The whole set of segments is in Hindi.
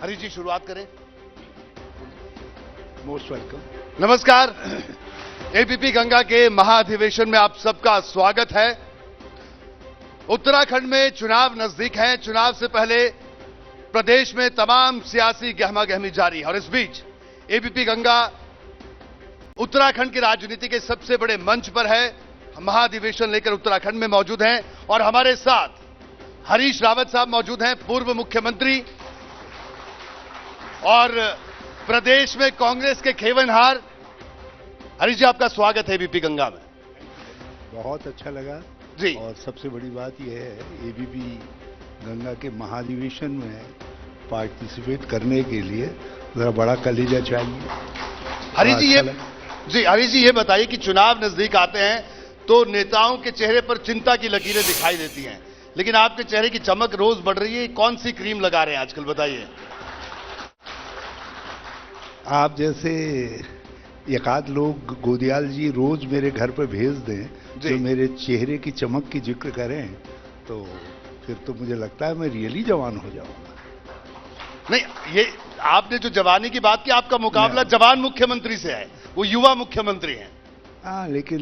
हरीश जी शुरुआत करें। Most welcome. नमस्कार। एबीपी गंगा के महाधिवेशन में आप सबका स्वागत है। उत्तराखंड में चुनाव नजदीक हैं। चुनाव से पहले प्रदेश में तमाम सियासी गहमागहमी जारी है और इस बीच एबीपी गंगा उत्तराखंड की राजनीति के सबसे बड़े मंच पर है। महाधिवेशन लेकर उत्तराखंड में मौजूद हैं और हमारे साथ हरीश रावत साहब मौजूद हैं, पूर्व मुख्यमंत्री और प्रदेश में कांग्रेस के खेवनहार। हरीश जी, आपका स्वागत है एबीपी गंगा में। बहुत अच्छा लगा जी। और सबसे बड़ी बात यह है, एबीपी गंगा के महाधिवेशन में पार्टिसिपेट करने के लिए जरा बड़ा कलेजा चाहिए। हरीश जी ये बताइए कि चुनाव नजदीक आते हैं तो नेताओं के चेहरे पर चिंता की लकीरें दिखाई देती हैं, लेकिन आपके चेहरे की चमक रोज बढ़ रही है। कौन सी क्रीम लगा रहे हैं आजकल, बताइए। आप जैसे एकाध लोग गोदियाल जी रोज मेरे घर पर भेज दें जो मेरे चेहरे की चमक की जिक्र करें तो फिर तो मुझे लगता है मैं रियली जवान हो जाऊंगा। नहीं, ये आपने जो जवानी की बात की, आपका मुकाबला जवान मुख्यमंत्री से है, वो युवा मुख्यमंत्री हैं। हाँ, लेकिन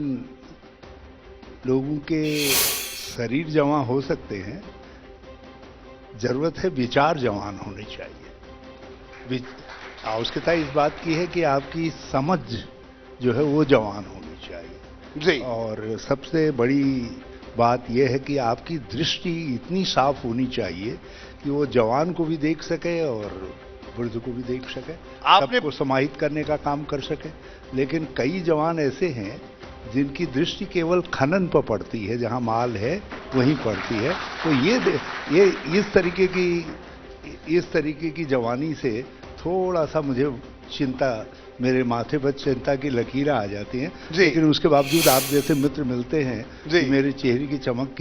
लोगों के शरीर जवान हो सकते हैं, जरूरत है विचार जवान होने चाहिए। आवश्यकता इस बात की है कि आपकी समझ जो है वो जवान होनी चाहिए जी। और सबसे बड़ी बात यह है कि आपकी दृष्टि इतनी साफ होनी चाहिए कि वो जवान को भी देख सके और वृद्ध को भी देख सके, सबको समाहित करने का काम कर सके। लेकिन कई जवान ऐसे हैं जिनकी दृष्टि केवल खनन पर पड़ती है, जहां माल है वहीं पड़ती है। तो ये इस तरीके की जवानी से थोड़ा सा मुझे चिंता, मेरे माथे पर चिंता की लकीरें आ जाती हैं। लेकिन उसके बावजूद आप जैसे मित्र मिलते हैं कि मेरे चेहरे की चमक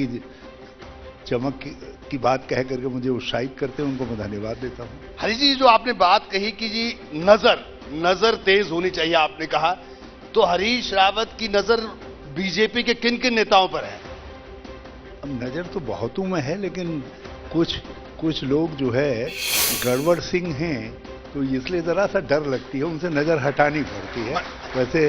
की बात कह करके मुझे उत्साहित करते हैं, उनको मैं धन्यवाद देता हूं। हरीश जी, जो आपने बात कही कि जी नजर तेज होनी चाहिए, आपने कहा, तो हरीश रावत की नजर बीजेपी के किन किन नेताओं पर है? अब नजर तो बहुतों में है, लेकिन कुछ लोग जो है गड़बड़ सिंह हैं, तो इसलिए जरा सा डर लगती है, उनसे नजर हटानी पड़ती है। वैसे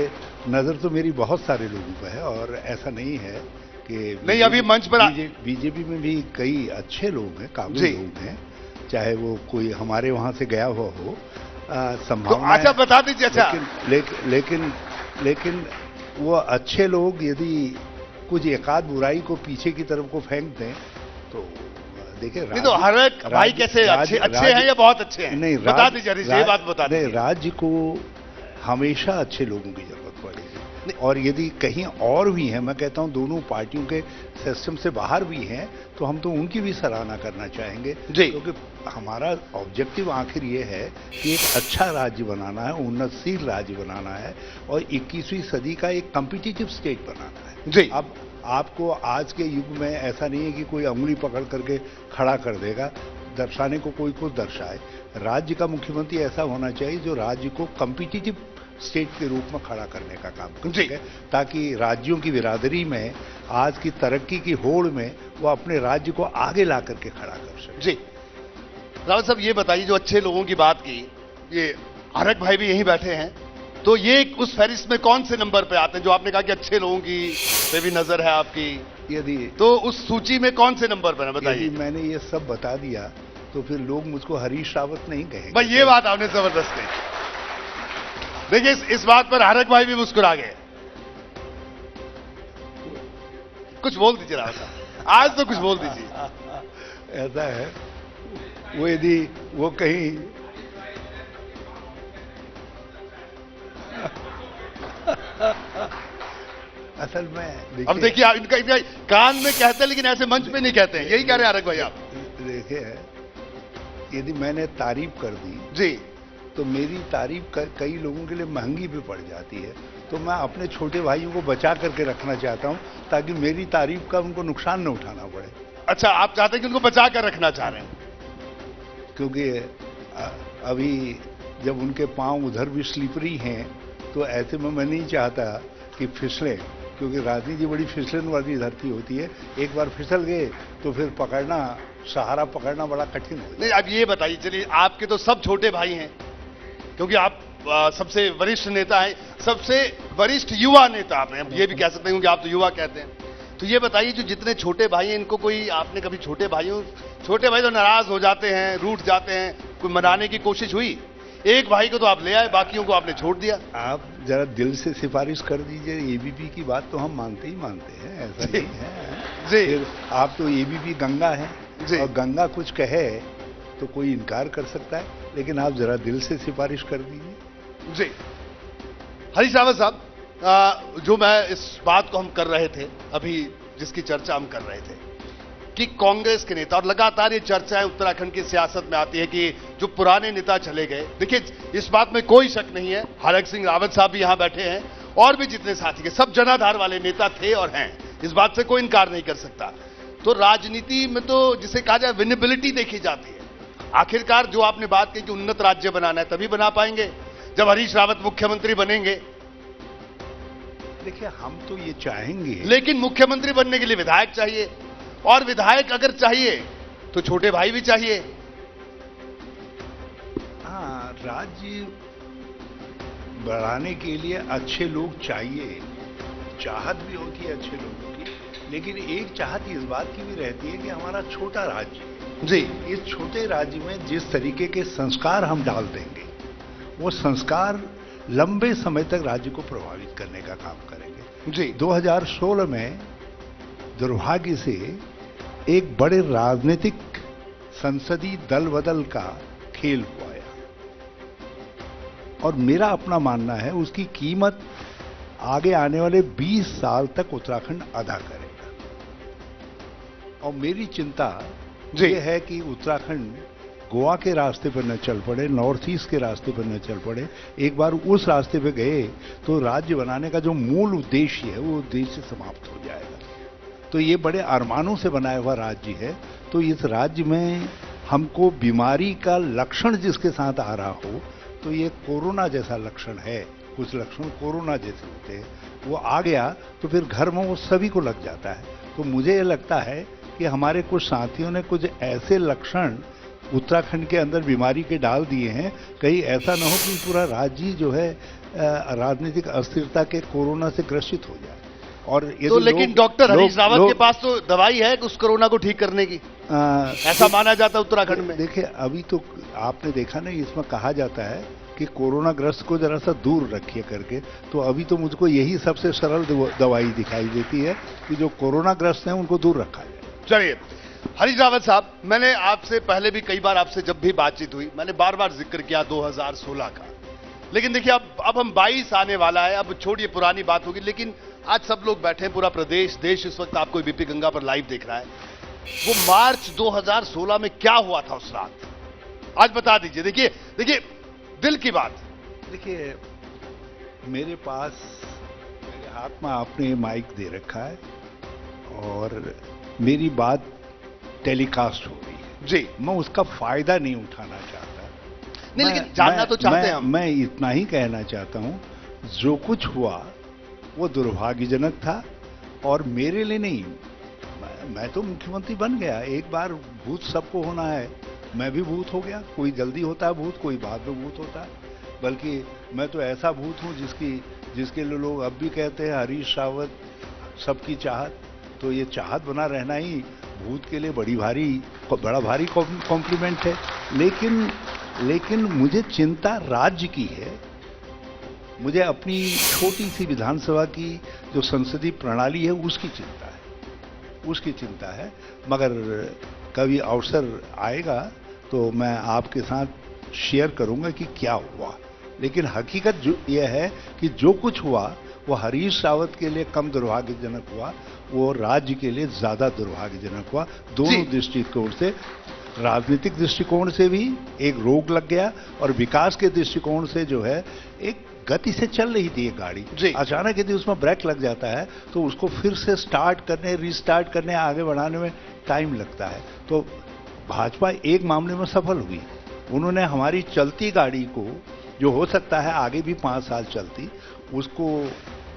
नजर तो मेरी बहुत सारे लोगों पर है और ऐसा नहीं है कि नहीं, अभी मंच पर बीजेपी में भी कई अच्छे लोग हैं, काबिल लोग हैं, चाहे वो कोई हमारे वहां से गया हुआ हो। संभावना अच्छा, बता दीजिए। अच्छा, लेकिन वो अच्छे लोग यदि कुछ एकाध बुराई को पीछे की तरफ को फेंक दें तो देखिए, नहीं तो हर एक भाई कैसे अच्छे हैं या बहुत अच्छे हैं? नहीं, बता दीजिए, ये बात बता दीजिए। राज्य को हमेशा अच्छे लोगों की जरूरत पड़ेगी और यदि कहीं और भी हैं, मैं कहता हूं दोनों पार्टियों के सिस्टम से बाहर भी हैं, तो हम तो उनकी भी सराहना करना चाहेंगे, क्योंकि हमारा ऑब्जेक्टिव आखिर ये है कि एक अच्छा राज्य बनाना है, उन्नतशील राज्य बनाना है और 21वीं सदी का एक कॉम्पिटिटिव स्टेट बनाना है। जी। अब आपको आज के युग में ऐसा नहीं है कि कोई अंगुली पकड़ करके खड़ा कर देगा, दर्शाने को कोई कुछ दर्शाए। राज्य का मुख्यमंत्री ऐसा होना चाहिए जो राज्य को कॉम्पिटिटिव स्टेट के रूप में खड़ा करने का काम कर सके, ताकि राज्यों की बिरादरी में आज की तरक्की की होड़ में वो अपने राज्य को आगे ला करके खड़ा कर सके। जी। रावत साहब, ये बताइए, जो अच्छे लोगों की बात की, ये आरक भाई भी यहीं बैठे हैं, तो ये उस फहरिस्त में कौन से नंबर पे आते हैं? जो आपने कहा कि अच्छे लोगों की पे भी नजर है आपकी, यदि तो उस सूची में कौन से नंबर पर है, बताइए। मैंने ये सब बता दिया तो फिर लोग मुझको हरीश रावत नहीं कहेंगे। भाई, ये बात आपने जबरदस्त कही। देखिए, इस बात पर आरक भाई भी मुस्कुरा गए। कुछ बोल दीजिए रावत साहब, आज तो कुछ बोल दीजिए। ऐसा है, वो यदि वो कहीं असल में अब देखिए, इनका कान में कहते हैं लेकिन ऐसे मंच पे नहीं कहते हैं, यही कह रहे हैं आरक भाई आप। देखिए, यदि मैंने तारीफ कर दी जी तो मेरी तारीफ कई लोगों के लिए महंगी भी पड़ जाती है, तो मैं अपने छोटे भाइयों को बचा करके रखना चाहता हूं ताकि मेरी तारीफ का उनको नुकसान न उठाना पड़े। अच्छा, आप चाहते हैं कि उनको बचा कर रखना चाह रहे हैं? क्योंकि अभी जब उनके पांव उधर भी स्लिपरी हैं तो ऐसे में मैं नहीं चाहता कि फिसलें, क्योंकि राजनीति बड़ी फिसलन वाली धरती होती है, एक बार फिसल गए तो फिर पकड़ना, सहारा पकड़ना बड़ा कठिन हो जाता है। नहीं, अब ये बताइए, चलिए आपके तो सब छोटे भाई हैं, क्योंकि आप सबसे वरिष्ठ नेता हैं, सबसे वरिष्ठ युवा नेता आप हैं, ये भी कह सकते हैं क्योंकि आप तो युवा कहते हैं। तो ये बताइए, जो जितने छोटे भाई हैं, इनको कोई आपने कभी छोटे भाई तो नाराज हो जाते हैं, रूठ जाते हैं, कोई मनाने की कोशिश हुई? एक भाई को तो आप ले आए, बाकियों को आपने छोड़ दिया। आप जरा दिल से सिफारिश कर दीजिए, एबीपी की बात तो हम मानते ही मानते हैं, ऐसा नहीं है जी। फिर आप तो एबीपी गंगा है और गंगा कुछ कहे तो कोई इनकार कर सकता है, लेकिन आप जरा दिल से सिफारिश कर दीजिए। जी हरीश रावत साहब, जो मैं इस बात को हम कर रहे थे अभी, जिसकी चर्चा हम कर रहे थे कि कांग्रेस के नेता, और लगातार ये चर्चाएं उत्तराखंड की सियासत में आती है कि जो पुराने नेता चले गए, देखिए इस बात में कोई शक नहीं है, हरक सिंह रावत साहब भी यहां बैठे हैं और भी जितने साथी के, सब जनाधार वाले नेता थे और हैं, इस बात से कोई इनकार नहीं कर सकता। तो राजनीति में तो जिसे कहा जाए विनेबिलिटी देखी जाती है। आखिरकार जो आपने बात की कि उन्नत राज्य बनाना है, तभी बना पाएंगे जब हरीश रावत मुख्यमंत्री बनेंगे। देखिए हम तो ये चाहेंगे, लेकिन मुख्यमंत्री बनने के लिए विधायक चाहिए, और विधायक अगर चाहिए तो छोटे भाई भी चाहिए। हाँ, राज्य बढ़ाने के लिए अच्छे लोग चाहिए, चाहत भी होती है अच्छे लोगों की, लेकिन एक चाहत इस बात की भी रहती है कि हमारा छोटा राज्य है। जी, इस छोटे राज्य में जिस तरीके के संस्कार हम डाल देंगे, वो संस्कार लंबे समय तक राज्य को प्रभावित करने का काम करेंगे। जी 2016 में दुर्भाग्य से एक बड़े राजनीतिक संसदीय दल बदल का खेल हुआ है, और मेरा अपना मानना है उसकी कीमत आगे आने वाले 20 साल तक उत्तराखंड अदा करेगा। और मेरी चिंता ये है कि उत्तराखंड गोवा के रास्ते पर न चल पड़े, नॉर्थ ईस्ट के रास्ते पर न चल पड़े। एक बार उस रास्ते पे गए तो राज्य बनाने का जो मूल उद्देश्य है वो उद्देश्य समाप्त हो जाएगा। तो ये बड़े अरमानों से बनाया हुआ राज्य है, तो इस राज्य में हमको बीमारी का लक्षण जिसके साथ आ रहा हो, तो ये कोरोना जैसा लक्षण है, कुछ लक्षण कोरोना जैसे होते हैं, वो आ गया तो फिर घर में वो सभी को लग जाता है। तो मुझे ये लगता है कि हमारे कुछ साथियों ने कुछ ऐसे लक्षण उत्तराखंड के अंदर बीमारी के डाल दिए हैं, कहीं ऐसा ना हो कि पूरा राज्य जो है राजनीतिक अस्थिरता के कोरोना से ग्रसित हो जाए। और तो लेकिन डॉक्टर हरीश रावत के पास तो दवाई है उस कोरोना को ठीक करने की, ऐसा माना जाता है उत्तराखंड में। देखिए अभी तो आपने देखा ना, इसमें कहा जाता है कि कोरोना ग्रस्त को जरा सा दूर रखिए करके, तो अभी तो मुझको यही सबसे सरल दवाई दिखाई देती है कि जो कोरोना ग्रस्त हैं उनको दूर रखा जाए। चलिए हरीश रावत साहब, मैंने आपसे पहले भी कई बार आपसे जब भी बातचीत हुई, मैंने बार बार जिक्र किया 2016 का, लेकिन देखिए अब हम 22 आने वाला है, अब छोड़िए पुरानी बात होगी, लेकिन आज सब लोग बैठे हैं, पूरा प्रदेश देश इस वक्त आपको एबीपी गंगा पर लाइव देख रहा है। वो मार्च 2016 में क्या हुआ था उस रात, आज बता दीजिए। देखिए दिल की बात। देखिए मेरे पास, मेरे हाथ में आपने माइक दे रखा है और मेरी बात टेलीकास्ट हो रही है जी, मैं उसका फायदा नहीं उठाना चाहता। नहीं, लेकिन जानना तो चाहते हैं हम। मैं इतना ही कहना चाहता हूं, जो कुछ हुआ वो दुर्भाग्यजनक था, और मेरे लिए नहीं। मैं तो मुख्यमंत्री बन गया, एक बार भूत सबको होना है, मैं भी भूत हो गया। कोई जल्दी होता है भूत, कोई बाद में भूत होता है, बल्कि मैं तो ऐसा भूत हूं जिसके लिए लोग अब भी कहते हैं हरीश रावत सबकी चाहत। तो ये चाहत बना रहना ही भूत के लिए बड़ा भारी कॉम्प्लीमेंट है। लेकिन मुझे चिंता राज्य की है, मुझे अपनी छोटी सी विधानसभा की जो संसदीय प्रणाली है उसकी चिंता है। मगर कभी अवसर आएगा तो मैं आपके साथ शेयर करूंगा कि क्या हुआ। लेकिन हकीकत यह है कि जो कुछ हुआ वो हरीश रावत के लिए कम दुर्भाग्यजनक हुआ, वो राज्य के लिए ज्यादा दुर्भाग्यजनक हुआ। दोनों दृष्टिकोण से, राजनीतिक दृष्टिकोण से भी एक रोग लग गया, और विकास के दृष्टिकोण से जो है एक गति से चल रही थी एक गाड़ी, अचानक यदि उसमें ब्रेक लग जाता है तो उसको फिर से स्टार्ट करने, रीस्टार्ट करने, आगे बढ़ाने में टाइम लगता है। तो भाजपा एक मामले में सफल हुई, उन्होंने हमारी चलती गाड़ी को, जो हो सकता है आगे भी 5 साल चलती, उसको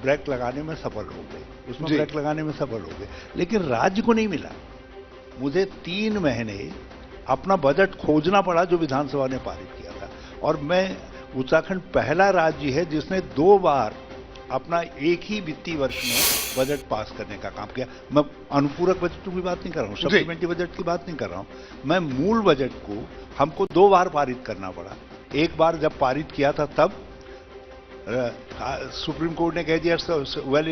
ब्रेक लगाने में सफल हो गए, उसमें जी। ब्रेक लगाने में सफल हो गए, लेकिन राज्य को नहीं मिला। मुझे 3 महीने अपना बजट खोजना पड़ा जो विधानसभा ने पारित किया था। और मैं उत्तराखंड पहला राज्य है जिसने 2 बार अपना एक ही वित्तीय वर्ष में बजट पास करने का काम किया। मैं अनुपूरक बजट की बात नहीं कर रहा हूं, सप्लीमेंट्री बजट की बात नहीं कर रहा हूं। मैं मूल बजट को हमको 2 बार पारित करना पड़ा। एक बार जब पारित किया था तब सुप्रीम कोर्ट ने कह दिया वेल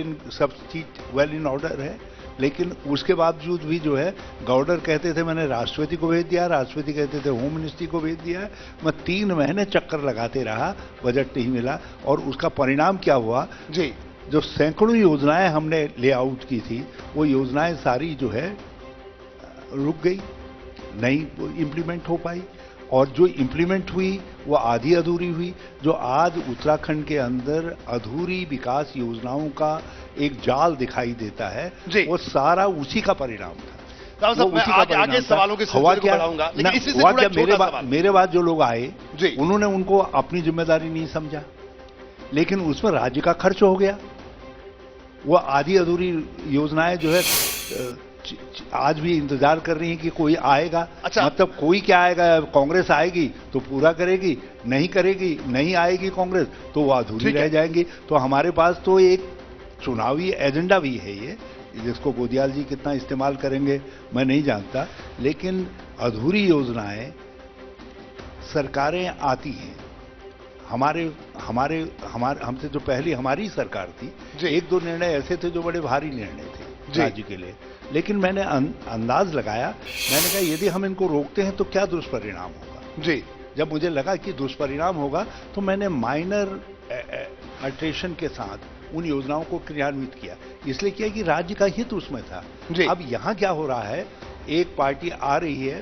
इन ऑर्डर है, लेकिन उसके बावजूद भी जो है गवर्नर कहते थे मैंने राष्ट्रपति को भेज दिया, राष्ट्रपति कहते थे होम मिनिस्ट्री को भेज दिया। मैं 3 महीने चक्कर लगाते रहा, बजट नहीं मिला। और उसका परिणाम क्या हुआ जी, जो सैकड़ों योजनाएं हमने लेआउट की थी वो योजनाएं सारी जो है रुक गई, नहीं इंप्लीमेंट हो पाई। और जो इंप्लीमेंट हुई वो आधी अधूरी हुई। जो आज उत्तराखंड के अंदर अधूरी विकास योजनाओं का एक जाल दिखाई देता है वो सारा उसी का परिणाम था। राव साहब, मैं आगे सवालों के सिलसिले को बढ़ाऊंगा, लेकिन इसी से जुड़ा एक छोटा सवाल। मेरे बाद जो लोग आए जी, उन्होंने उनको अपनी जिम्मेदारी नहीं समझा, लेकिन उसमें राज्य का खर्च हो गया। वो आधी अधूरी योजनाएं जो है आज भी इंतजार कर रही हैं कि कोई आएगा। अच्छा, मतलब कोई क्या आएगा, कांग्रेस आएगी तो पूरा करेगी, नहीं करेगी, नहीं आएगी कांग्रेस तो वो अधूरी रह जाएंगी। तो हमारे पास तो एक चुनावी एजेंडा भी है ये, जिसको गोदियाल जी कितना इस्तेमाल करेंगे मैं नहीं जानता, लेकिन अधूरी योजनाएं सरकारें आती हैं। हमसे जो पहली हमारी सरकार थी, 1-2 निर्णय ऐसे थे जो बड़े भारी निर्णय थे राज्य के लिए, लेकिन मैंने अंदाज लगाया, मैंने कहा यदि हम इनको रोकते हैं तो क्या दुष्परिणाम होगा। जी, जब मुझे लगा कि दुष्परिणाम होगा तो मैंने माइनर अल्टरेशन के साथ उन योजनाओं को क्रियान्वित किया। इसलिए किया कि राज्य का हित उसमें था। अब यहां क्या हो रहा है, एक पार्टी आ रही है,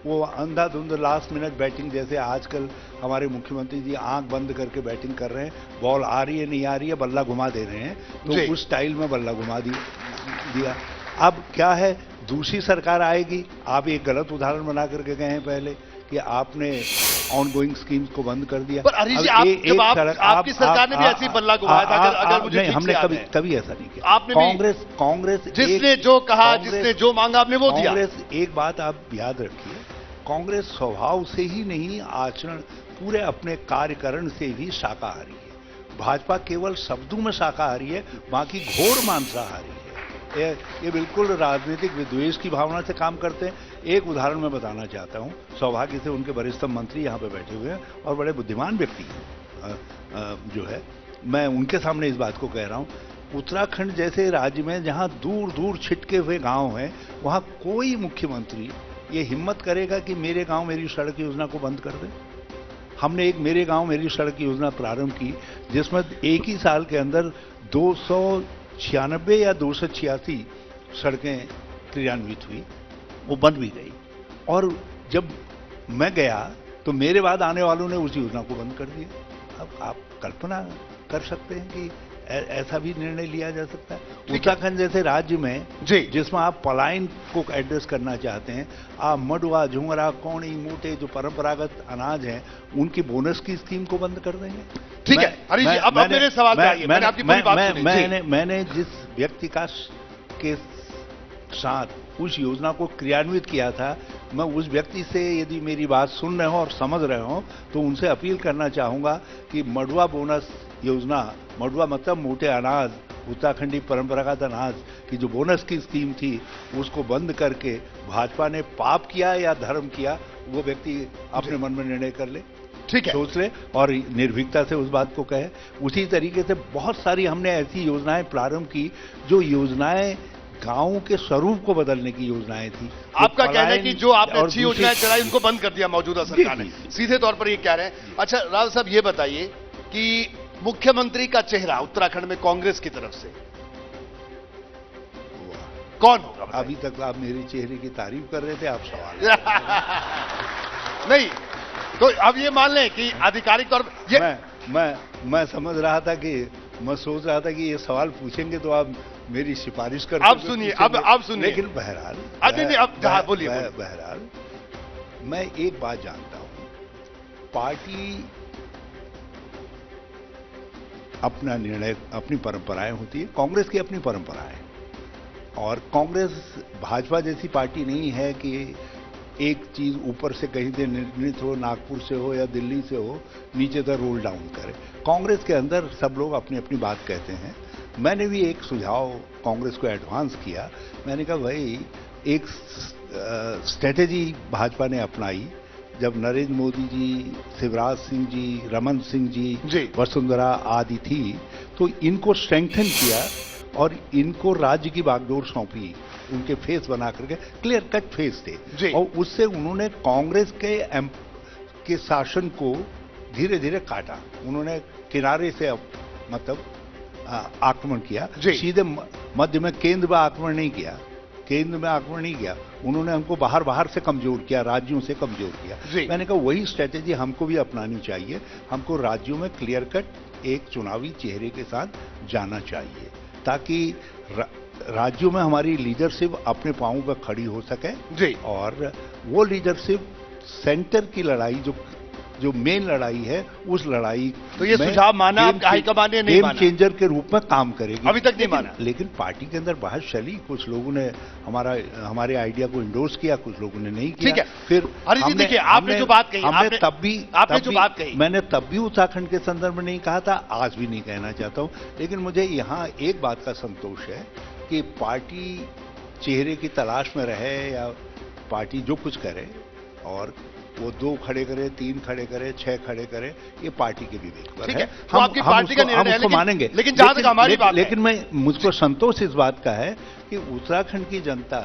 वो अंधाधुंध लास्ट मिनट बैटिंग, जैसे आजकल हमारे मुख्यमंत्री जी आंख बंद करके बैटिंग कर रहे हैं, बॉल आ रही है नहीं आ रही है, बल्ला घुमा दे रहे हैं, तो उस स्टाइल में बल्ला घुमा दिया। अब क्या है, दूसरी सरकार आएगी, आप एक गलत उदाहरण बना करके गए हैं पहले कि आपने ऑनगोइंग स्कीम्स को बंद कर दिया। पर हरीश जी, आपकी सरकार ने भी ऐसी बल्ला घुमाया था, अगर मुझे नहीं, हमने कभी ऐसा नहीं किया। आपने कांग्रेस जिसने जो कहा, जिसने जो मांगा आपने वो दिया। कांग्रेस, एक बात आप याद रखिए, कांग्रेस स्वभाव से ही नहीं, आचरण पूरे अपने कार्यकरण से भी शाकाहारी है। भाजपा केवल शब्दों में शाकाहारी है, बाकी घोर मांसाहारी है। ये बिल्कुल राजनीतिक विद्वेष की भावना से काम करते हैं। एक उदाहरण मैं बताना चाहता हूं, सौभाग्य से उनके वरिष्ठ मंत्री यहां पे बैठे हुए हैं और बड़े बुद्धिमान व्यक्ति हैं जो है, मैं उनके सामने इस बात को कह रहा हूं, उत्तराखंड जैसे राज्य में जहां दूर दूर छिटके हुए गांव हैं, वहां कोई मुख्यमंत्री ये हिम्मत करेगा कि मेरे गांव मेरी सड़क योजना को बंद कर दे। हमने एक मेरे गांव मेरी सड़क योजना प्रारंभ की, जिसमें एक ही साल के अंदर 296 या 286 सड़कें क्रियान्वित हुई, वो बंद भी गई। और जब मैं गया तो मेरे बाद आने वालों ने उस योजना को बंद कर दिया। अब आप कल्पना कर सकते हैं कि ऐसा भी निर्णय लिया जा सकता है। उत्तराखंड जैसे राज्य में जिसमें आप पलायन को एड्रेस करना चाहते हैं, आप मडुआ, झुंगरा, कौड़ी, मोटे जो परंपरागत अनाज हैं, उनकी बोनस की स्कीम को बंद कर देंगे। ठीक है हरीश जी, अब मेरे सवाल पे आइए। मैंने आपकी पूरी बात सुनी। मैंने जिस व्यक्ति के साथ उस योजना को क्रियान्वित किया था, मैं उस व्यक्ति से यदि मेरी बात सुन रहे हो और समझ रहे हो तो उनसे अपील करना चाहूंगा कि मडुआ बोनस योजना, मडुआ मतलब मोटे अनाज, उत्तराखंडी परंपरागत अनाज की जो बोनस की स्कीम थी, उसको बंद करके भाजपा ने पाप किया या धर्म किया, वो व्यक्ति अपने मन में निर्णय कर ले, ठीक है, सोच ले और निर्भीकता से उस बात को कहे। उसी तरीके से बहुत सारी हमने ऐसी योजनाएं प्रारंभ की जो योजनाएं गांवों के स्वरूप को बदलने की योजनाएं थी। आपका कहना है कि जो आपने अच्छी योजनाएं चलाई उनको बंद कर दिया मौजूदा सरकार ने, सीधे तौर पर ये कह रहे हैं। अच्छा राव साहब, ये बताइए कि मुख्यमंत्री का चेहरा उत्तराखंड में कांग्रेस की तरफ से कौन होगा? अभी तक आप मेरे चेहरे की तारीफ कर रहे थे, आप सवाल नहीं, तो अब ये मान लें कि आधिकारिक तौर पर मैं समझ रहा था कि, मैं सोच रहा था कि ये सवाल पूछेंगे तो आप मेरी सिफारिश कर, अब सुनिए, अब सुनिए। लेकिन बहरहाल अब बोलिए। बहरहाल मैं एक बात जानता हूं, पार्टी अपना निर्णय, अपनी परंपराएं होती है। कांग्रेस की अपनी परंपरा है और कांग्रेस भाजपा जैसी पार्टी नहीं है कि एक चीज ऊपर से कहीं से निर्णित हो, नागपुर से हो या दिल्ली से हो, नीचे तक रोल डाउन करे। कांग्रेस के अंदर सब लोग अपनी अपनी बात कहते हैं। मैंने भी एक सुझाव कांग्रेस को एडवांस किया। मैंने कहा भाई, एक स्ट्रेटेजी भाजपा ने अपनाई जब नरेंद्र मोदी जी, शिवराज सिंह जी, रमन सिंह जी, वसुंधरा आदि थी, तो इनको स्ट्रेंथन किया और इनको राज्य की बागडोर सौंपी। उनके फेस बना करके, क्लियर कट फेस थे, और उससे उन्होंने कांग्रेस के शासन को धीरे धीरे काटा। उन्होंने किनारे से मतलब आक्रमण किया, सीधे मध्य में केंद्र में आक्रमण नहीं किया। केंद्र में आक्रमण नहीं किया, उन्होंने हमको बाहर से कमजोर किया, राज्यों से कमजोर किया। मैंने कहा वही स्ट्रेटेजी हमको भी अपनानी चाहिए। हमको राज्यों में क्लियर कट एक चुनावी चेहरे के साथ जाना चाहिए ताकि राज्यों में हमारी लीडरशिप अपने पांवों पर खड़ी हो सके और वो लीडरशिप सेंटर की लड़ाई जो मेन लड़ाई है, उस लड़ाई तो ये सुझाव माना आपका हाईकमान ने? नहीं माना, गेम चेंजर के रूप में काम करेगी। अभी तक नहीं माना। लेकिन पार्टी के अंदर बहस चली, कुछ लोगों ने हमारे आइडिया को इंडोर्स किया, कुछ लोगों ने नहीं किया। ठीक है, फिर देखिए आपने जो बात कही, आपने जो बात कही, मैंने तब भी उत्तराखंड के संदर्भ में नहीं कहा था, आज भी नहीं कहना चाहता हूं। लेकिन मुझे यहां एक बात का संतोष है कि पार्टी चेहरे की तलाश में रहे या पार्टी जो कुछ करे, और वो 2 खड़े करे, 3 खड़े करे, 6 खड़े करे, ये पार्टी के विवेक पर है। हम आपकी पार्टी का निर्णय है, उसको मानेंगे। लेकिन जहां तक हमारी बात है, लेकिन मुझको संतोष इस बात का है कि उत्तराखंड की जनता,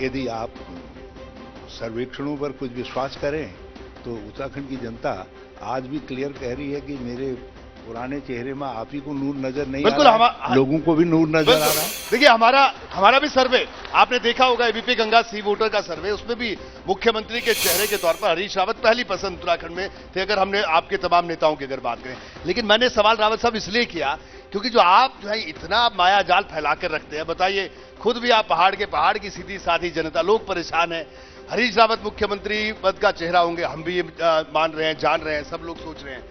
यदि आप सर्वेक्षणों पर कुछ विश्वास करें तो उत्तराखंड की जनता आज भी क्लियर कह रही है कि मेरे पुराने चेहरे में आप ही को नूर नजर नहीं आ रहा है, लोगों को भी नूर नजर आ रहा है। देखिए हमारा भी सर्वे आपने देखा होगा, एबीपी गंगा सी वोटर का सर्वे, उसमें भी मुख्यमंत्री के चेहरे के तौर पर हरीश रावत पहली पसंद उत्तराखंड में थे, अगर हमने आपके तमाम नेताओं की अगर बात करें। लेकिन मैंने सवाल रावत साहब इसलिए किया क्योंकि जो है इतना माया जाल फैला कर रखते हैं, बताइए खुद भी आप पहाड़ की सीधी साधी जनता, लोग परेशान है। हरीश रावत मुख्यमंत्री पद का चेहरा होंगे, हम भी ये मान रहे हैं, जान रहे हैं, सब लोग सोच रहे हैं।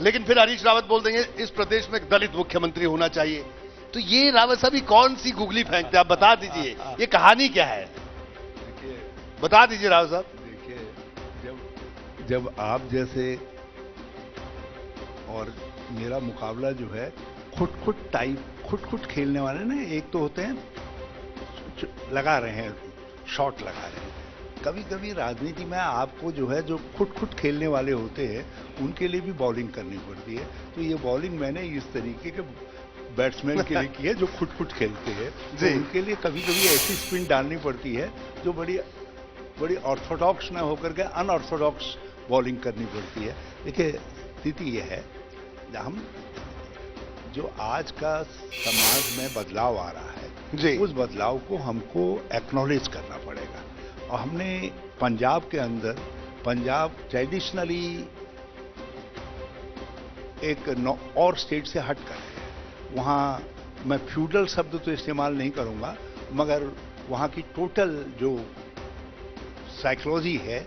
लेकिन फिर हरीश रावत बोल देंगे इस प्रदेश में एक दलित मुख्यमंत्री होना चाहिए। तो ये रावत साहब कौन सी गुगली फेंकते हैं, आप बता दीजिए, ये कहानी क्या है? बता दीजिए रावत साहब। देखिए, जब आप जैसे और मेरा मुकाबला जो है खुट खेलने वाले ना, एक तो होते हैं लगा रहे हैं, शॉट लगा रहे हैं। कभी कभी राजनीति में आपको जो है, जो खुट खेलने वाले होते हैं, उनके लिए भी बॉलिंग करनी पड़ती है। तो ये बॉलिंग मैंने इस तरीके के बैट्समैन के लिए की है जो खुट खेलते हैं, तो उनके लिए कभी कभी ऐसी स्पिन डालनी पड़ती है जो बड़ी ऑर्थोडॉक्स न होकर के अनऑर्थोडॉक्स बॉलिंग करनी पड़ती है। देखिए, स्थिति यह है, हम जो आज का समाज में बदलाव आ रहा है, उस बदलाव को हमको एक्नॉलेज करना पड़ेगा। और हमने पंजाब के अंदर, पंजाब ट्रेडिशनली एक और स्टेट से हट कर है। वहाँ मैं फ्यूडल शब्द तो इस्तेमाल नहीं करूंगा, मगर वहाँ की टोटल जो साइकोलॉजी है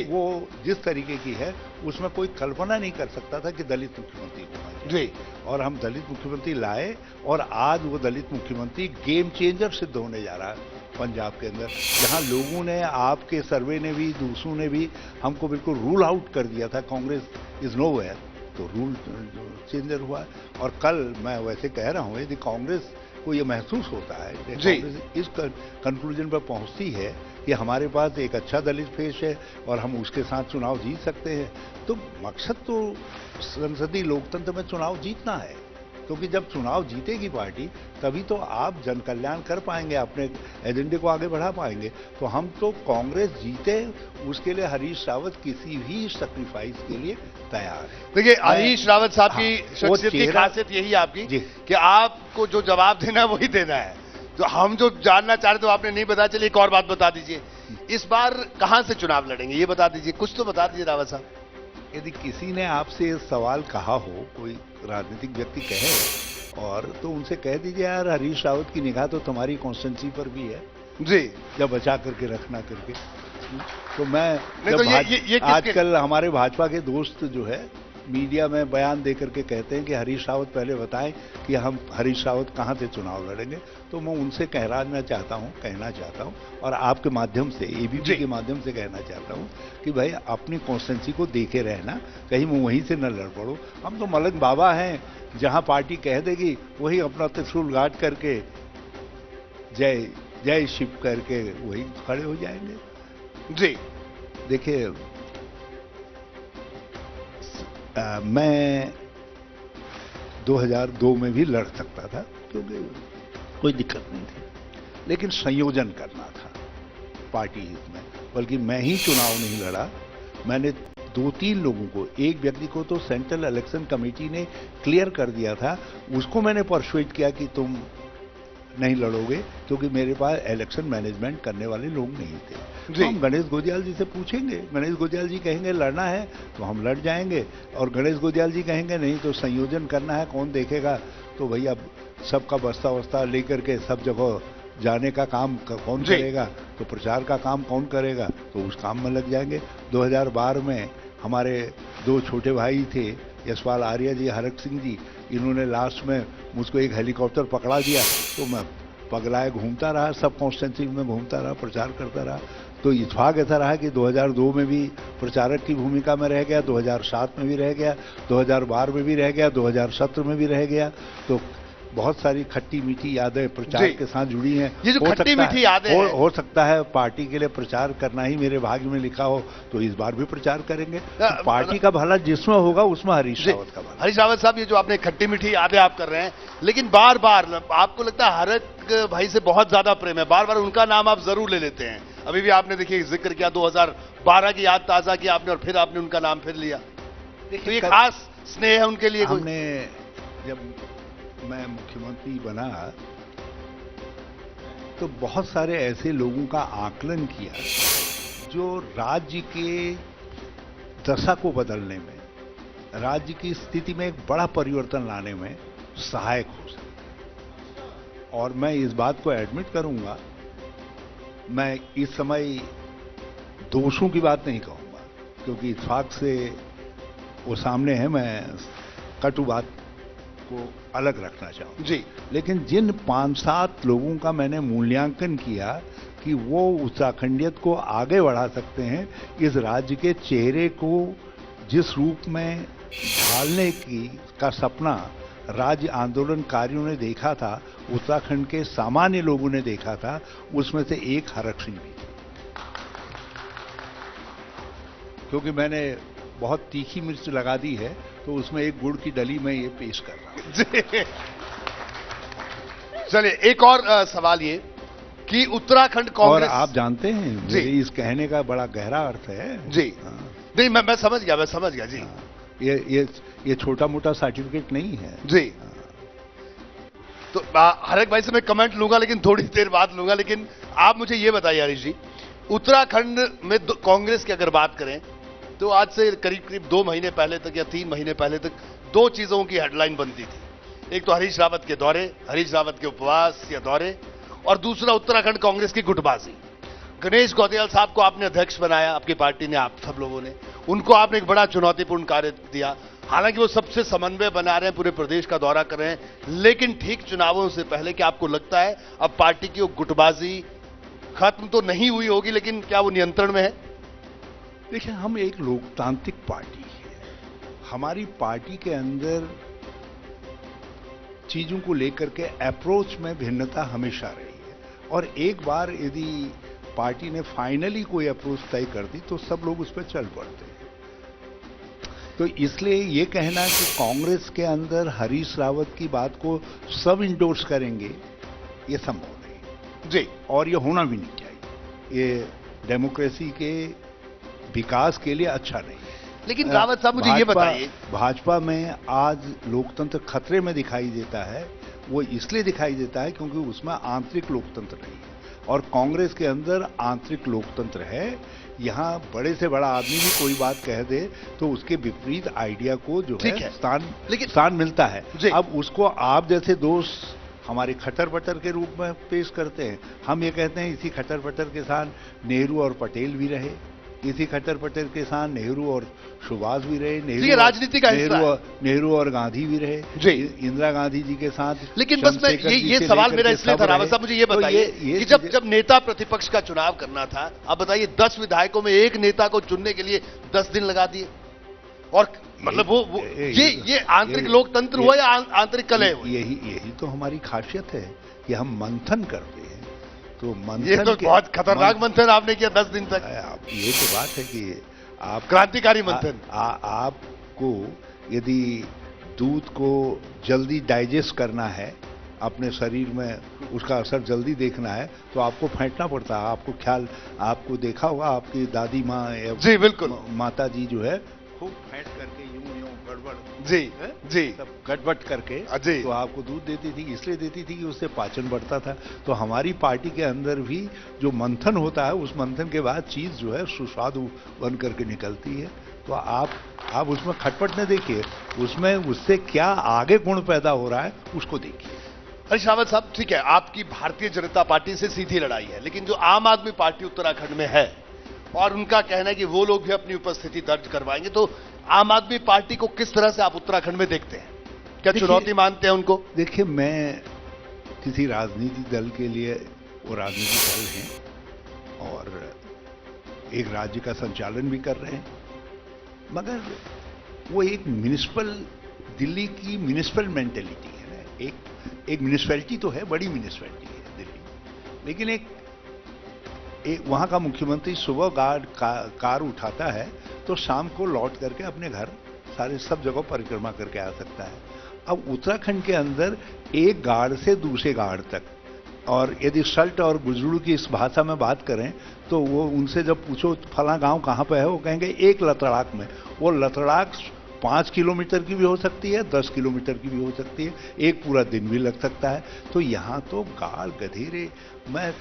वो जिस तरीके की है, उसमें कोई कल्पना नहीं कर सकता था कि दलित मुख्यमंत्री होना चाहिए। और हम दलित मुख्यमंत्री लाए, और आज वो दलित मुख्यमंत्री गेम चेंजर सिद्ध होने जा रहा है पंजाब के अंदर, जहां लोगों ने, आपके सर्वे ने भी, दूसरों ने भी हमको बिल्कुल रूल आउट कर दिया था, कांग्रेस इज नोवेयर, तो रूल चेंजर हुआ। और कल मैं वैसे कह रहा हूं, यदि कांग्रेस को ये महसूस होता है, कांग्रेस इस कंक्लूजन पर पहुंचती है कि हमारे पास एक अच्छा दलित फेस है और हम उसके साथ चुनाव जीत सकते हैं, तो मकसद तो संसदीय लोकतंत्र में चुनाव जीतना है। क्योंकि जब चुनाव जीतेगी पार्टी, तभी तो आप जन कल्याण कर पाएंगे, अपने एजेंडे को आगे बढ़ा पाएंगे। तो हम तो कांग्रेस जीते, उसके लिए हरीश रावत किसी भी सैक्रिफाइस के लिए तैयार है। देखिए, हरीश रावत साहब की शख्सियत की खासियत यही है आपकी कि आपको जो जवाब देना है वही देना है। तो हम जो जानना चाह रहे थे आपने नहीं बताया। चलिए एक और बात बता दीजिए, इस बार कहां से चुनाव लड़ेंगे, ये बता दीजिए, कुछ तो बता दीजिए रावत साहब। यदि किसी ने आपसे सवाल कहा हो, कोई राजनीतिक व्यक्ति कहे, और तो उनसे कह दीजिए यार हरीश रावत की निगाह तो तुम्हारी कॉन्स्टिट्यूंसी पर भी है जी, जब बचा करके रखना करके। तो मैं तो ये आजकल हमारे भाजपा के दोस्त जो है मीडिया में बयान देकर के कहते हैं कि हरीश रावत पहले बताएं कि हम हरीश रावत कहां से चुनाव लड़ेंगे, तो मैं उनसे कहना चाहता हूं और आपके माध्यम से, एबीपी के माध्यम से कहना चाहता हूं कि भाई अपनी कॉन्स्टिट्यूंसी को देखे रहना, कहीं वो वहीं से न लड़ पड़ो। हम तो मलंग बाबा हैं, जहां पार्टी कह देगी वही अपना त्रिशूल गाड़ करके जय जय शिव करके वही खड़े हो जाएंगे। जी देखिए, मैं 2002 में भी लड़ सकता था क्योंकि कोई दिक्कत नहीं थी, लेकिन संयोजन करना था पार्टी हित में, बल्कि मैं ही चुनाव नहीं लड़ा। मैंने 2-3 लोगों को, एक व्यक्ति को तो सेंट्रल इलेक्शन कमेटी ने क्लियर कर दिया था, उसको मैंने परसुएट किया कि तुम नहीं लड़ोगे, क्योंकि मेरे पास इलेक्शन मैनेजमेंट करने वाले लोग नहीं थे। तो हम गणेश गोदियाल जी से पूछेंगे, गणेश गोदियाल जी कहेंगे लड़ना है तो हम लड़ जाएंगे, और गणेश गोदियाल जी कहेंगे नहीं तो संयोजन करना है, कौन देखेगा, तो भैया सबका बस्ता वस्ता लेकर के सब जगह जाने का काम कौन करेगा, तो प्रचार का काम कौन करेगा, तो उस काम में लग जाएंगे। 2012 में हमारे 2 छोटे भाई थे, यशपाल आर्य जी, हरक सिंह जी, इन्होंने लास्ट में मुझको एक हेलीकॉप्टर पकड़ा दिया, तो मैं पगलाए घूमता रहा, सब कॉन्स्टिट्यूंसी में घूमता रहा, प्रचार करता रहा। तो इत्तेफाक ऐसा रहा कि 2002 में भी प्रचारक की भूमिका में रह गया, 2007 में भी रह गया, 2012 में भी रह गया, 2017 में भी रह गया। तो बहुत सारी खट्टी मीठी यादें प्रचार के साथ जुड़ी हैं। ये जो खट्टी मीठी यादें हो सकता है पार्टी के लिए प्रचार करना ही मेरे भाग्य में लिखा हो, तो इस बार भी प्रचार करेंगे। तो पार्टी का भला जिसमें होगा उसमें हरीश रावत का भला। हरीश रावत साहब, ये जो आपने खट्टी मीठी यादें आप कर रहे हैं, लेकिन बार बार आपको लगता है हरक भाई से बहुत ज्यादा प्रेम है, बार बार उनका नाम आप जरूर ले लेते हैं। अभी भी आपने देखिए जिक्र किया, 2012 की याद ताजा की आपने, और फिर आपने उनका नाम फिर लिया। तो ये खास स्नेह है उनके लिए? हमने जब मैं मुख्यमंत्री बना तो बहुत सारे ऐसे लोगों का आकलन किया जो राज्य के दशा को बदलने में, राज्य की स्थिति में एक बड़ा परिवर्तन लाने में सहायक हो सके। और मैं इस बात को एडमिट करूंगा, मैं इस समय दोषों की बात नहीं कहूंगा क्योंकि इत्तेफाक से वो सामने है, मैं कटु बात को अलग रखना चाहूंगा जी। लेकिन जिन 5-7 लोगों का मैंने मूल्यांकन किया कि वो उत्तराखंडियत को आगे बढ़ा सकते हैं, इस राज्य के चेहरे को जिस रूप में ढालने का सपना राज्य आंदोलनकारियों ने देखा था, उत्तराखंड के सामान्य लोगों ने देखा था, उसमें से एक हरक सिंह भी, क्योंकि मैंने बहुत तीखी मिर्च लगा दी है तो उसमें एक गुड़ की डली में ये पेश कर रहा हूं। चलिए, एक और सवाल ये कि उत्तराखंड कांग्रेस, और आप जानते हैं मेरे इस कहने का बड़ा गहरा अर्थ है जी। नहीं, मैं समझ गया जी। ये छोटा मोटा सर्टिफिकेट नहीं है जी। तो हरक भाई से मैं कमेंट लूंगा, लेकिन थोड़ी देर बाद लूंगा। लेकिन आप मुझे ये बताइए हरीश जी, उत्तराखंड में कांग्रेस की अगर बात करें तो आज से करीब 2 महीने पहले तक या 3 महीने पहले तक 2 चीजों की हेडलाइन बनती थी। एक तो हरीश रावत के दौरे, हरीश रावत के उपवास या दौरे, और दूसरा उत्तराखंड कांग्रेस की गुटबाजी। गणेश गोदियाल साहब को आपने अध्यक्ष बनाया, आपकी पार्टी ने, आप सब लोगों ने, उनको आपने एक बड़ा चुनौतीपूर्ण कार्य दिया। हालांकि वो सबसे समन्वय बना रहे हैं, पूरे प्रदेश का दौरा कर रहे हैं, लेकिन ठीक चुनावों से पहले क्या आपको लगता है अब पार्टी की वो गुटबाजी खत्म तो नहीं हुई होगी, लेकिन क्या वो नियंत्रण में है? देखिए, हम एक लोकतांत्रिक पार्टी है, हमारी पार्टी के अंदर चीजों को लेकर के अप्रोच में भिन्नता हमेशा रही है, और एक बार यदि पार्टी ने फाइनली कोई अप्रोच तय कर दी तो सब लोग उस पर चल पड़ते हैं। तो इसलिए ये कहना कि कांग्रेस के अंदर हरीश रावत की बात को सब इंडोर्स करेंगे, ये संभव नहीं जी, और ये होना भी नहीं चाहिए। ये डेमोक्रेसी के विकास के लिए अच्छा नहीं। लेकिन रावत साहब, मुझे ये बताइए, भाजपा में आज लोकतंत्र खतरे में दिखाई देता है, वो इसलिए दिखाई देता है क्योंकि उसमें आंतरिक लोकतंत्र नहीं है, और कांग्रेस के अंदर आंतरिक लोकतंत्र है। यहां बड़े से बड़ा आदमी भी कोई बात कह दे तो उसके विपरीत आइडिया को जो है स्थान मिलता है। अब उसको आप जैसे दोस्त हमारे खटर पटर के रूप में पेश करते हैं। हम ये कहते हैं इसी खटर पटर के साथ नेहरू और पटेल भी रहे, इसी खट्टर पट्टर के साथ नेहरू और सुभाष भी रहे, ये राजनीति का हिस्सा है। नेहरू और गांधी भी रहे जी, इंदिरा गांधी जी के साथ। लेकिन बस मैं ये सवाल मेरा इसलिए था रावत साहब, मुझे ये बताइए कि जब नेता प्रतिपक्ष का चुनाव करना था, आप बताइए 10 विधायकों में एक नेता को चुनने के लिए 10 दिन लगा दिए, और मतलब वो ये आंतरिक लोकतंत्र हुआ या आंतरिक कलह हुआ? यही तो हमारी खासियत है कि हम मंथन करते हैं। तो मंथन, ये तो बहुत खतरनाक मंथन आपने किया 10 दिन तक। ये तो बात है कि आप क्रांतिकारी मंथन। आपको यदि दूध को जल्दी डाइजेस्ट करना है, अपने शरीर में उसका असर जल्दी देखना है, तो आपको फेंटना पड़ता है। आपको ख्याल, आपको देखा होगा आपकी दादी माँ, जी बिल्कुल, माता जी जो है खूब फेंट करके यूं गड़बड़, जी जी, सब गड़बड़ करके जी, तो आपको दूध देती थी। इसलिए देती थी कि उससे पाचन बढ़ता था। तो हमारी पार्टी के अंदर भी जो मंथन होता है, उस मंथन के बाद चीज जो है सुस्वादु बन करके निकलती है। तो आप उसमें खटपट न देखिए, उसमें उससे क्या आगे गुण पैदा हो रहा है उसको देखिए। हरीश रावत साहब, ठीक है, आपकी भारतीय जनता पार्टी से सीधी लड़ाई है, लेकिन जो आम आदमी पार्टी उत्तराखंड में है और उनका कहना है कि वो लोग भी अपनी उपस्थिति दर्ज करवाएंगे, तो आम आदमी पार्टी को किस तरह से आप उत्तराखंड में देखते हैं? क्या चुनौती मानते हैं उनको? देखिए, मैं किसी राजनीतिक दल के लिए, वो राजनीतिक दल हैं और एक राज्य का संचालन भी कर रहे हैं, मगर वो एक म्युनिसिपल, दिल्ली की म्युनिसिपल मेंटेलिटी है ना। एक म्युनिसिपैलिटी तो है, बड़ी म्युनिसिपैलिटी है दिल्ली, लेकिन एक वहां का मुख्यमंत्री सुबह कार उठाता है तो शाम को लौट करके अपने घर सारे सब जगह परिक्रमा करके आ सकता है। अब उत्तराखंड के अंदर एक गाड़ से दूसरे गाड़ तक, और यदि सल्ट और गुजरू की इस भाषा में बात करें तो वो उनसे जब पूछो फला गांव कहां पे है, वो कहेंगे एक लतड़ाक में। वो लतड़ाक 5 किलोमीटर की भी हो सकती है, 10 किलोमीटर की भी हो सकती है, एक पूरा दिन भी लग सकता है। तो यहाँ तो गाड़ गधेरे, मैं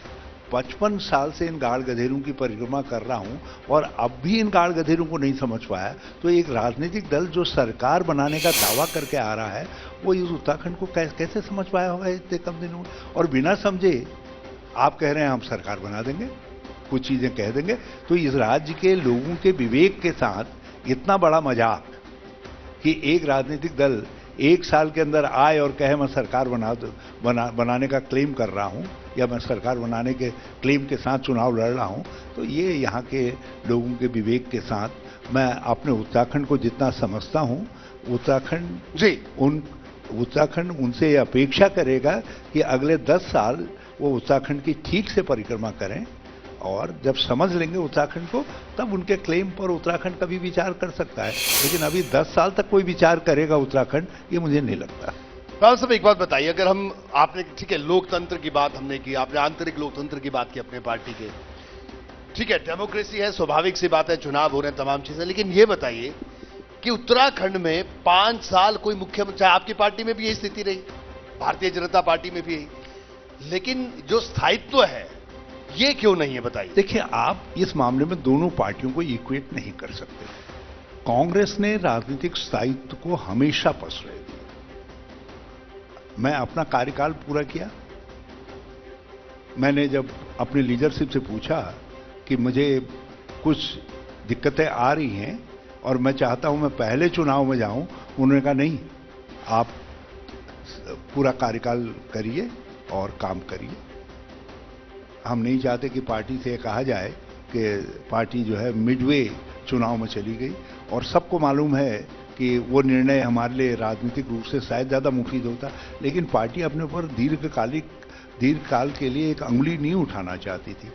55 साल से इन गाड़ गधेरों की परिक्रमा कर रहा हूं और अब भी इन गाड़ गधेरों को नहीं समझ पाया। तो एक राजनीतिक दल जो सरकार बनाने का दावा करके आ रहा है, वो इस उत्तराखंड को कैसे समझ पाया होगा इतने कम दिनों में? और बिना समझे आप कह रहे हैं हम सरकार बना देंगे, कुछ चीजें कह देंगे। तो इस राज्य के लोगों के विवेक के साथ इतना बड़ा मजाक कि एक राजनीतिक दल 1 साल के अंदर आए और कहे मैं सरकार बनाने का क्लेम कर रहा हूं, या मैं सरकार बनाने के क्लेम के साथ चुनाव लड़ रहा हूं, तो ये यहाँ के लोगों के विवेक के साथ, मैं अपने उत्तराखंड को जितना समझता हूं, उत्तराखंड उनसे ये अपेक्षा करेगा कि अगले 10 साल वो उत्तराखंड की ठीक से परिक्रमा करें, और जब समझ लेंगे उत्तराखंड को, तब उनके क्लेम पर उत्तराखंड का भी विचार कर सकता है। लेकिन अभी 10 साल तक कोई विचार करेगा उत्तराखंड, ये मुझे नहीं लगता। रावत साहब, एक बात बताइए, अगर हम, आपने, ठीक है, लोकतंत्र की बात हमने की, आपने आंतरिक लोकतंत्र की बात की अपने पार्टी के, ठीक है, डेमोक्रेसी है, स्वाभाविक सी बात है, चुनाव हो रहे हैं, तमाम चीजें, लेकिन ये बताइए कि उत्तराखंड में 5 साल कोई मुख्यमंत्री, चाहे आपकी पार्टी में भी यही स्थिति रही, भारतीय जनता पार्टी में भी यही, लेकिन जो स्थायित्व है ये क्यों नहीं है, बताइए। देखिए, आप इस मामले में दोनों पार्टियों को इक्वेट नहीं कर सकते। कांग्रेस ने राजनीतिक स्थायित्व को हमेशा प्रश्रय दिया। मैं अपना कार्यकाल पूरा किया, मैंने जब अपनी लीडरशिप से पूछा कि मुझे कुछ दिक्कतें आ रही हैं और मैं चाहता हूं मैं पहले चुनाव में जाऊं, उन्होंने कहा नहीं, आप पूरा कार्यकाल करिए और काम करिए। हम नहीं चाहते कि पार्टी से कहा जाए कि पार्टी जो है मिडवे चुनाव में चली गई, और सबको मालूम है कि वो निर्णय हमारे लिए राजनीतिक रूप से शायद ज़्यादा मुफीद होता, लेकिन पार्टी अपने ऊपर दीर्घकाल के लिए एक अंगुली नहीं उठाना चाहती थी।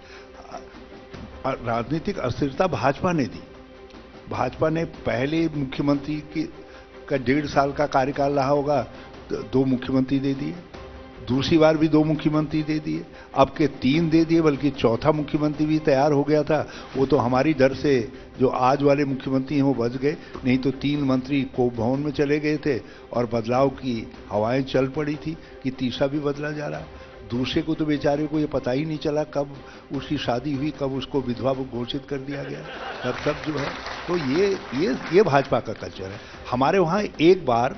राजनीतिक अस्थिरता भाजपा ने दी। भाजपा ने पहले मुख्यमंत्री का 1.5 साल का कार्यकाल रहा होगा, 2 मुख्यमंत्री दे दिए, दूसरी बार भी 2 मुख्यमंत्री दे दिए, अब के 3 दे दिए, बल्कि चौथा मुख्यमंत्री भी तैयार हो गया था। वो तो हमारी डर से जो आज वाले मुख्यमंत्री हैं वो बच गए, नहीं तो 3 मंत्री कोप भवन में चले गए थे और बदलाव की हवाएं चल पड़ी थी कि तीसरा भी बदला जा रहा। दूसरे को तो बेचारे को ये पता ही नहीं चला कब उसकी शादी हुई, कब उसको विधवा घोषित कर दिया गया, तब सब जो है। तो ये भाजपा का कल्चर है। हमारे वहाँ एक बार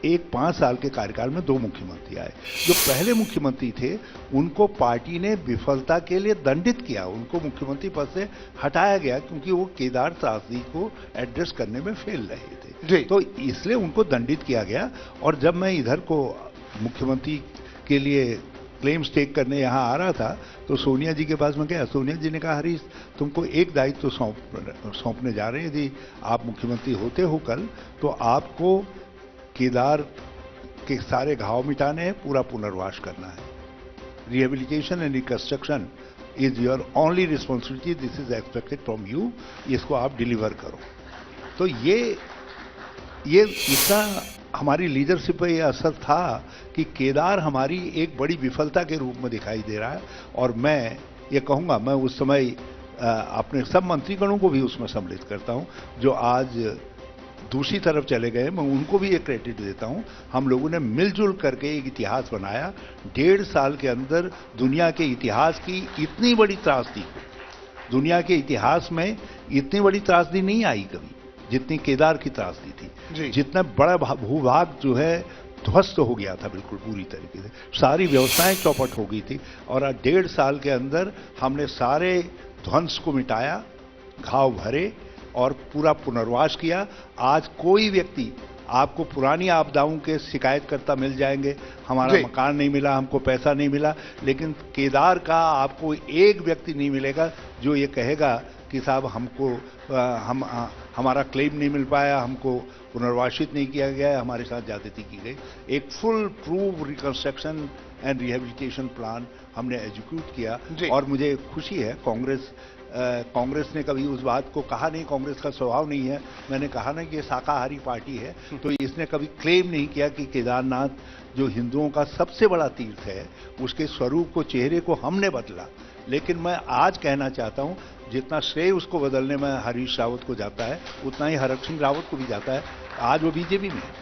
एक 5 साल के कार्यकाल में 2 मुख्यमंत्री आए। जो पहले मुख्यमंत्री थे उनको पार्टी ने विफलता के लिए दंडित किया, उनको मुख्यमंत्री पद से हटाया गया क्योंकि वो केदार त्रासदी को एड्रेस करने में फेल रहे थे, तो इसलिए उनको दंडित किया गया। और जब मैं इधर को मुख्यमंत्री के लिए क्लेम स्टेक करने यहाँ आ रहा था तो सोनिया जी के पास मैं गया। सोनिया जी ने कहा, हरीश तुमको एक दायित्व सौंपने जा रहे हैं, यदि आप मुख्यमंत्री होते हो कल तो आपको केदार के सारे घाव मिटाने हैं, पूरा पुनर्वास करना है। Rehabilitation and reconstruction is your only responsibility, this is expected from you, इसको आप डिलीवर करो। तो ये इतना हमारी लीडरशिप पे ये असर था कि केदार हमारी एक बड़ी विफलता के रूप में दिखाई दे रहा है। और मैं ये कहूँगा, मैं उस समय अपने सब मंत्रीगणों को भी उसमें सम्मिलित करता हूँ जो आज दूसरी तरफ चले गए, मैं उनको भी एक क्रेडिट देता हूं। हम लोगों ने मिलजुल करके एक इतिहास बनाया। 1.5 साल के अंदर दुनिया के इतिहास की इतनी बड़ी त्रासदी, दुनिया के इतिहास में इतनी बड़ी त्रासदी नहीं आई कभी जितनी केदार की त्रासदी थी। जितना बड़ा भूभाग जो है ध्वस्त हो गया था बिल्कुल पूरी तरीके से, सारी व्यवस्थाएं चौपट हो गई थी। और 1.5 साल के अंदर हमने सारे ध्वंस को मिटाया, घाव भरे और पूरा पुनर्वास किया। आज कोई व्यक्ति आपको पुरानी आपदाओं के शिकायतकर्ता मिल जाएंगे, हमारा मकान नहीं मिला, हमको पैसा नहीं मिला, लेकिन केदार का आपको एक व्यक्ति नहीं मिलेगा जो ये कहेगा कि साहब हमको हमारा क्लेम नहीं मिल पाया, हमको पुनर्वासित नहीं किया गया, हमारे साथ ज्यादती की गई। एक full prove reconstruction and rehabilitation plan हमने एग्जीक्यूट किया। और मुझे खुशी है कांग्रेस ने कभी उस बात को कहा नहीं, कांग्रेस का स्वभाव नहीं है। मैंने कहा ना कि ये शाकाहारी पार्टी है, तो इसने कभी क्लेम नहीं किया कि केदारनाथ जो हिंदुओं का सबसे बड़ा तीर्थ है उसके स्वरूप को, चेहरे को हमने बदला। लेकिन मैं आज कहना चाहता हूं, जितना श्रेय उसको बदलने में हरीश रावत को जाता है उतना ही हरक सिंह रावत को भी जाता है। आज वो बीजेपी में है,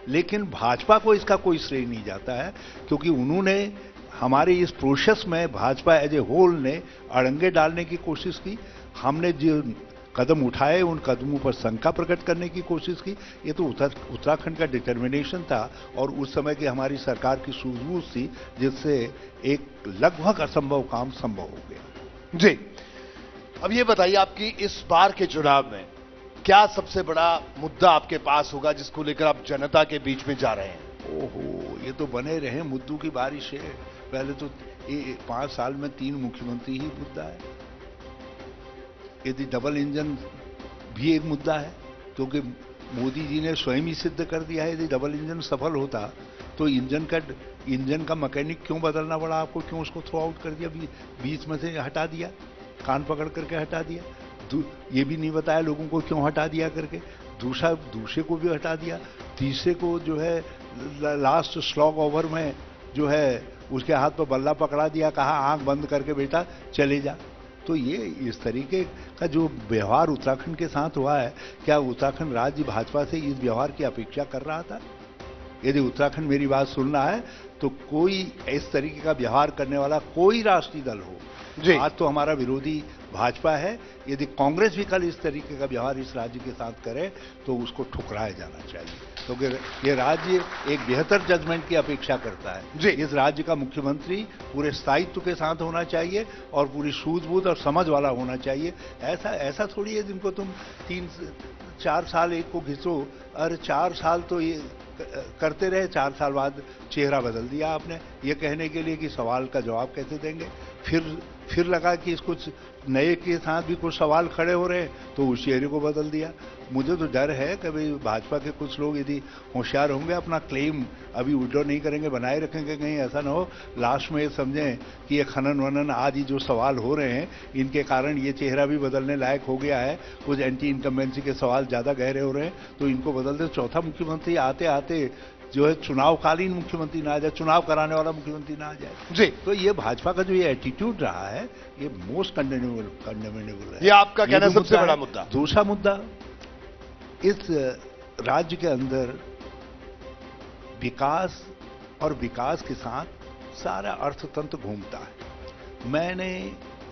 लेकिन भाजपा को इसका कोई श्रेय नहीं जाता है क्योंकि उन्होंने हमारे इस प्रोसेस में, भाजपा एज ए होल ने अड़ंगे डालने की कोशिश की। हमने जो कदम उठाए उन कदमों पर शंका प्रकट करने की कोशिश की। ये तो उत्तराखंड का डिटर्मिनेशन था और उस समय की हमारी सरकार की सूझबूझ थी जिससे एक लगभग असंभव काम संभव हो गया। जी, अब ये बताइए, आपकी इस बार के चुनाव में क्या सबसे बड़ा मुद्दा आपके पास होगा जिसको लेकर आप जनता के बीच में जा रहे हैं? ओहो, ये तो बने रहे मुद्दों की बारिश है। पहले तो 5 साल में 3 मुख्यमंत्री ही मुद्दा है। यदि डबल इंजन भी एक मुद्दा है क्योंकि मोदी जी ने स्वयं ही सिद्ध कर दिया है, यदि डबल इंजन सफल होता तो इंजन का मैकेनिक क्यों बदलना पड़ा आपको, क्यों उसको थ्रो आउट कर दिया, बीच में से हटा दिया, कान पकड़ करके हटा दिया। ये भी नहीं बताया लोगों को क्यों हटा दिया करके। दूसरे को भी हटा दिया, तीसरे को जो है लास्ट स्लॉग ओवर में जो है उसके हाथ पर बल्ला पकड़ा दिया, कहा आंख बंद करके बेटा चले जा। तो ये इस तरीके का जो व्यवहार उत्तराखंड के साथ हुआ है, क्या उत्तराखंड राज्य भाजपा से इस व्यवहार की अपेक्षा कर रहा था? यदि उत्तराखंड मेरी बात सुन रहा है तो कोई इस तरीके का व्यवहार करने वाला कोई राष्ट्रीय दल हो, आज तो हमारा विरोधी भाजपा है, यदि कांग्रेस भी कल इस तरीके का व्यवहार इस राज्य के साथ करे तो उसको ठुकराया जाना चाहिए क्योंकि ये राज्य एक बेहतर जजमेंट की अपेक्षा करता है। इस राज्य का मुख्यमंत्री पूरे स्थायित्व के साथ होना चाहिए और पूरी सूझबूझ और समझ वाला होना चाहिए। ऐसा थोड़ी है जिनको तुम 3-4 साल एक को घिसो, अरे 4 साल तो ये करते रहे, 4 साल बाद चेहरा बदल दिया आपने ये कहने के लिए कि सवाल का जवाब कैसे देंगे। फिर लगा कि इस कुछ नए के साथ भी कुछ सवाल खड़े हो रहे हैं तो उस चेहरे को बदल दिया। मुझे तो डर है कि भाई भाजपा के कुछ लोग यदि होशियार होंगे अपना क्लेम अभी विड्रॉ नहीं करेंगे, बनाए रखेंगे, कहीं ऐसा ना हो लास्ट में ये समझें कि ये खनन वनन आदि जो सवाल हो रहे हैं इनके कारण ये चेहरा भी बदलने लायक हो गया है, कुछ एंटी इनकम्बेंसी के सवाल ज़्यादा गहरे हो रहे हैं तो इनको बदल दे। चौथा मुख्यमंत्री आते आते जो है चुनावकालीन मुख्यमंत्री ना आ जाए, चुनाव कराने वाला मुख्यमंत्री ना आ जाए। तो ये भाजपा का जो ये एटीट्यूड रहा है ये मोस्ट कंडेमेनेबल है। ये आपका कहना सबसे बड़ा मुद्दा। दूसरा मुद्दा, इस राज्य के अंदर विकास और विकास के साथ सारा अर्थतंत्र घूमता है। मैंने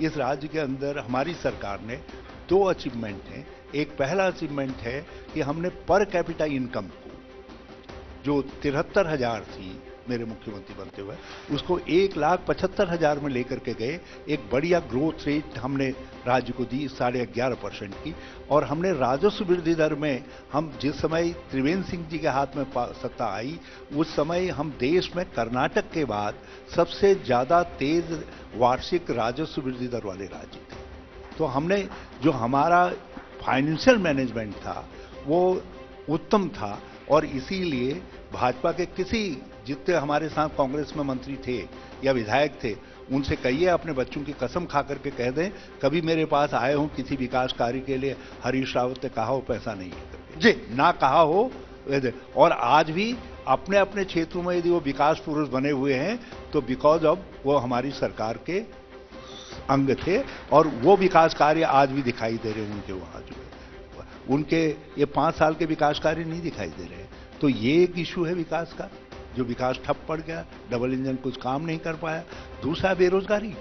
इस राज्य के अंदर, हमारी सरकार ने 2 अचीवमेंट हैं। एक पहला अचीवमेंट है कि हमने पर कैपिटा इनकम को जो 73,000 थी मेरे मुख्यमंत्री बनते हुए, उसको 1,75,000 में लेकर के गए। एक बढ़िया ग्रोथ रेट हमने राज्य को दी 11.5% की। और हमने राजस्व वृद्धि दर में, हम जिस समय त्रिवेंद्र सिंह जी के हाथ में सत्ता आई, उस समय हम देश में कर्नाटक के बाद सबसे ज्यादा तेज वार्षिक राजस्व वृद्धि दर वाले राज्य थे। तो हमने जो हमारा फाइनेंशियल मैनेजमेंट था वो उत्तम था। और इसीलिए भाजपा के किसी, जितने हमारे साथ कांग्रेस में मंत्री थे या विधायक थे, उनसे कहिए, अपने बच्चों की कसम खा करके कह दें, कभी मेरे पास आए हो किसी विकास कार्य के लिए, हरीश रावत ने कहा हो पैसा नहीं है जी, ना कहा हो। और आज भी अपने अपने क्षेत्रों में यदि वो विकास पुरुष बने हुए हैं तो बिकॉज ऑफ वो हमारी सरकार के अंग थे। और वो विकास कार्य आज भी दिखाई दे रहे हैं उनके वहां, जो उनके ये 5 साल के विकास कार्य नहीं दिखाई दे रहे। तो ये एक इशू है विकास का, जो विकास ठप पड़ गया, डबल इंजन कुछ काम नहीं कर पाया। दूसरा बेरोजगारी।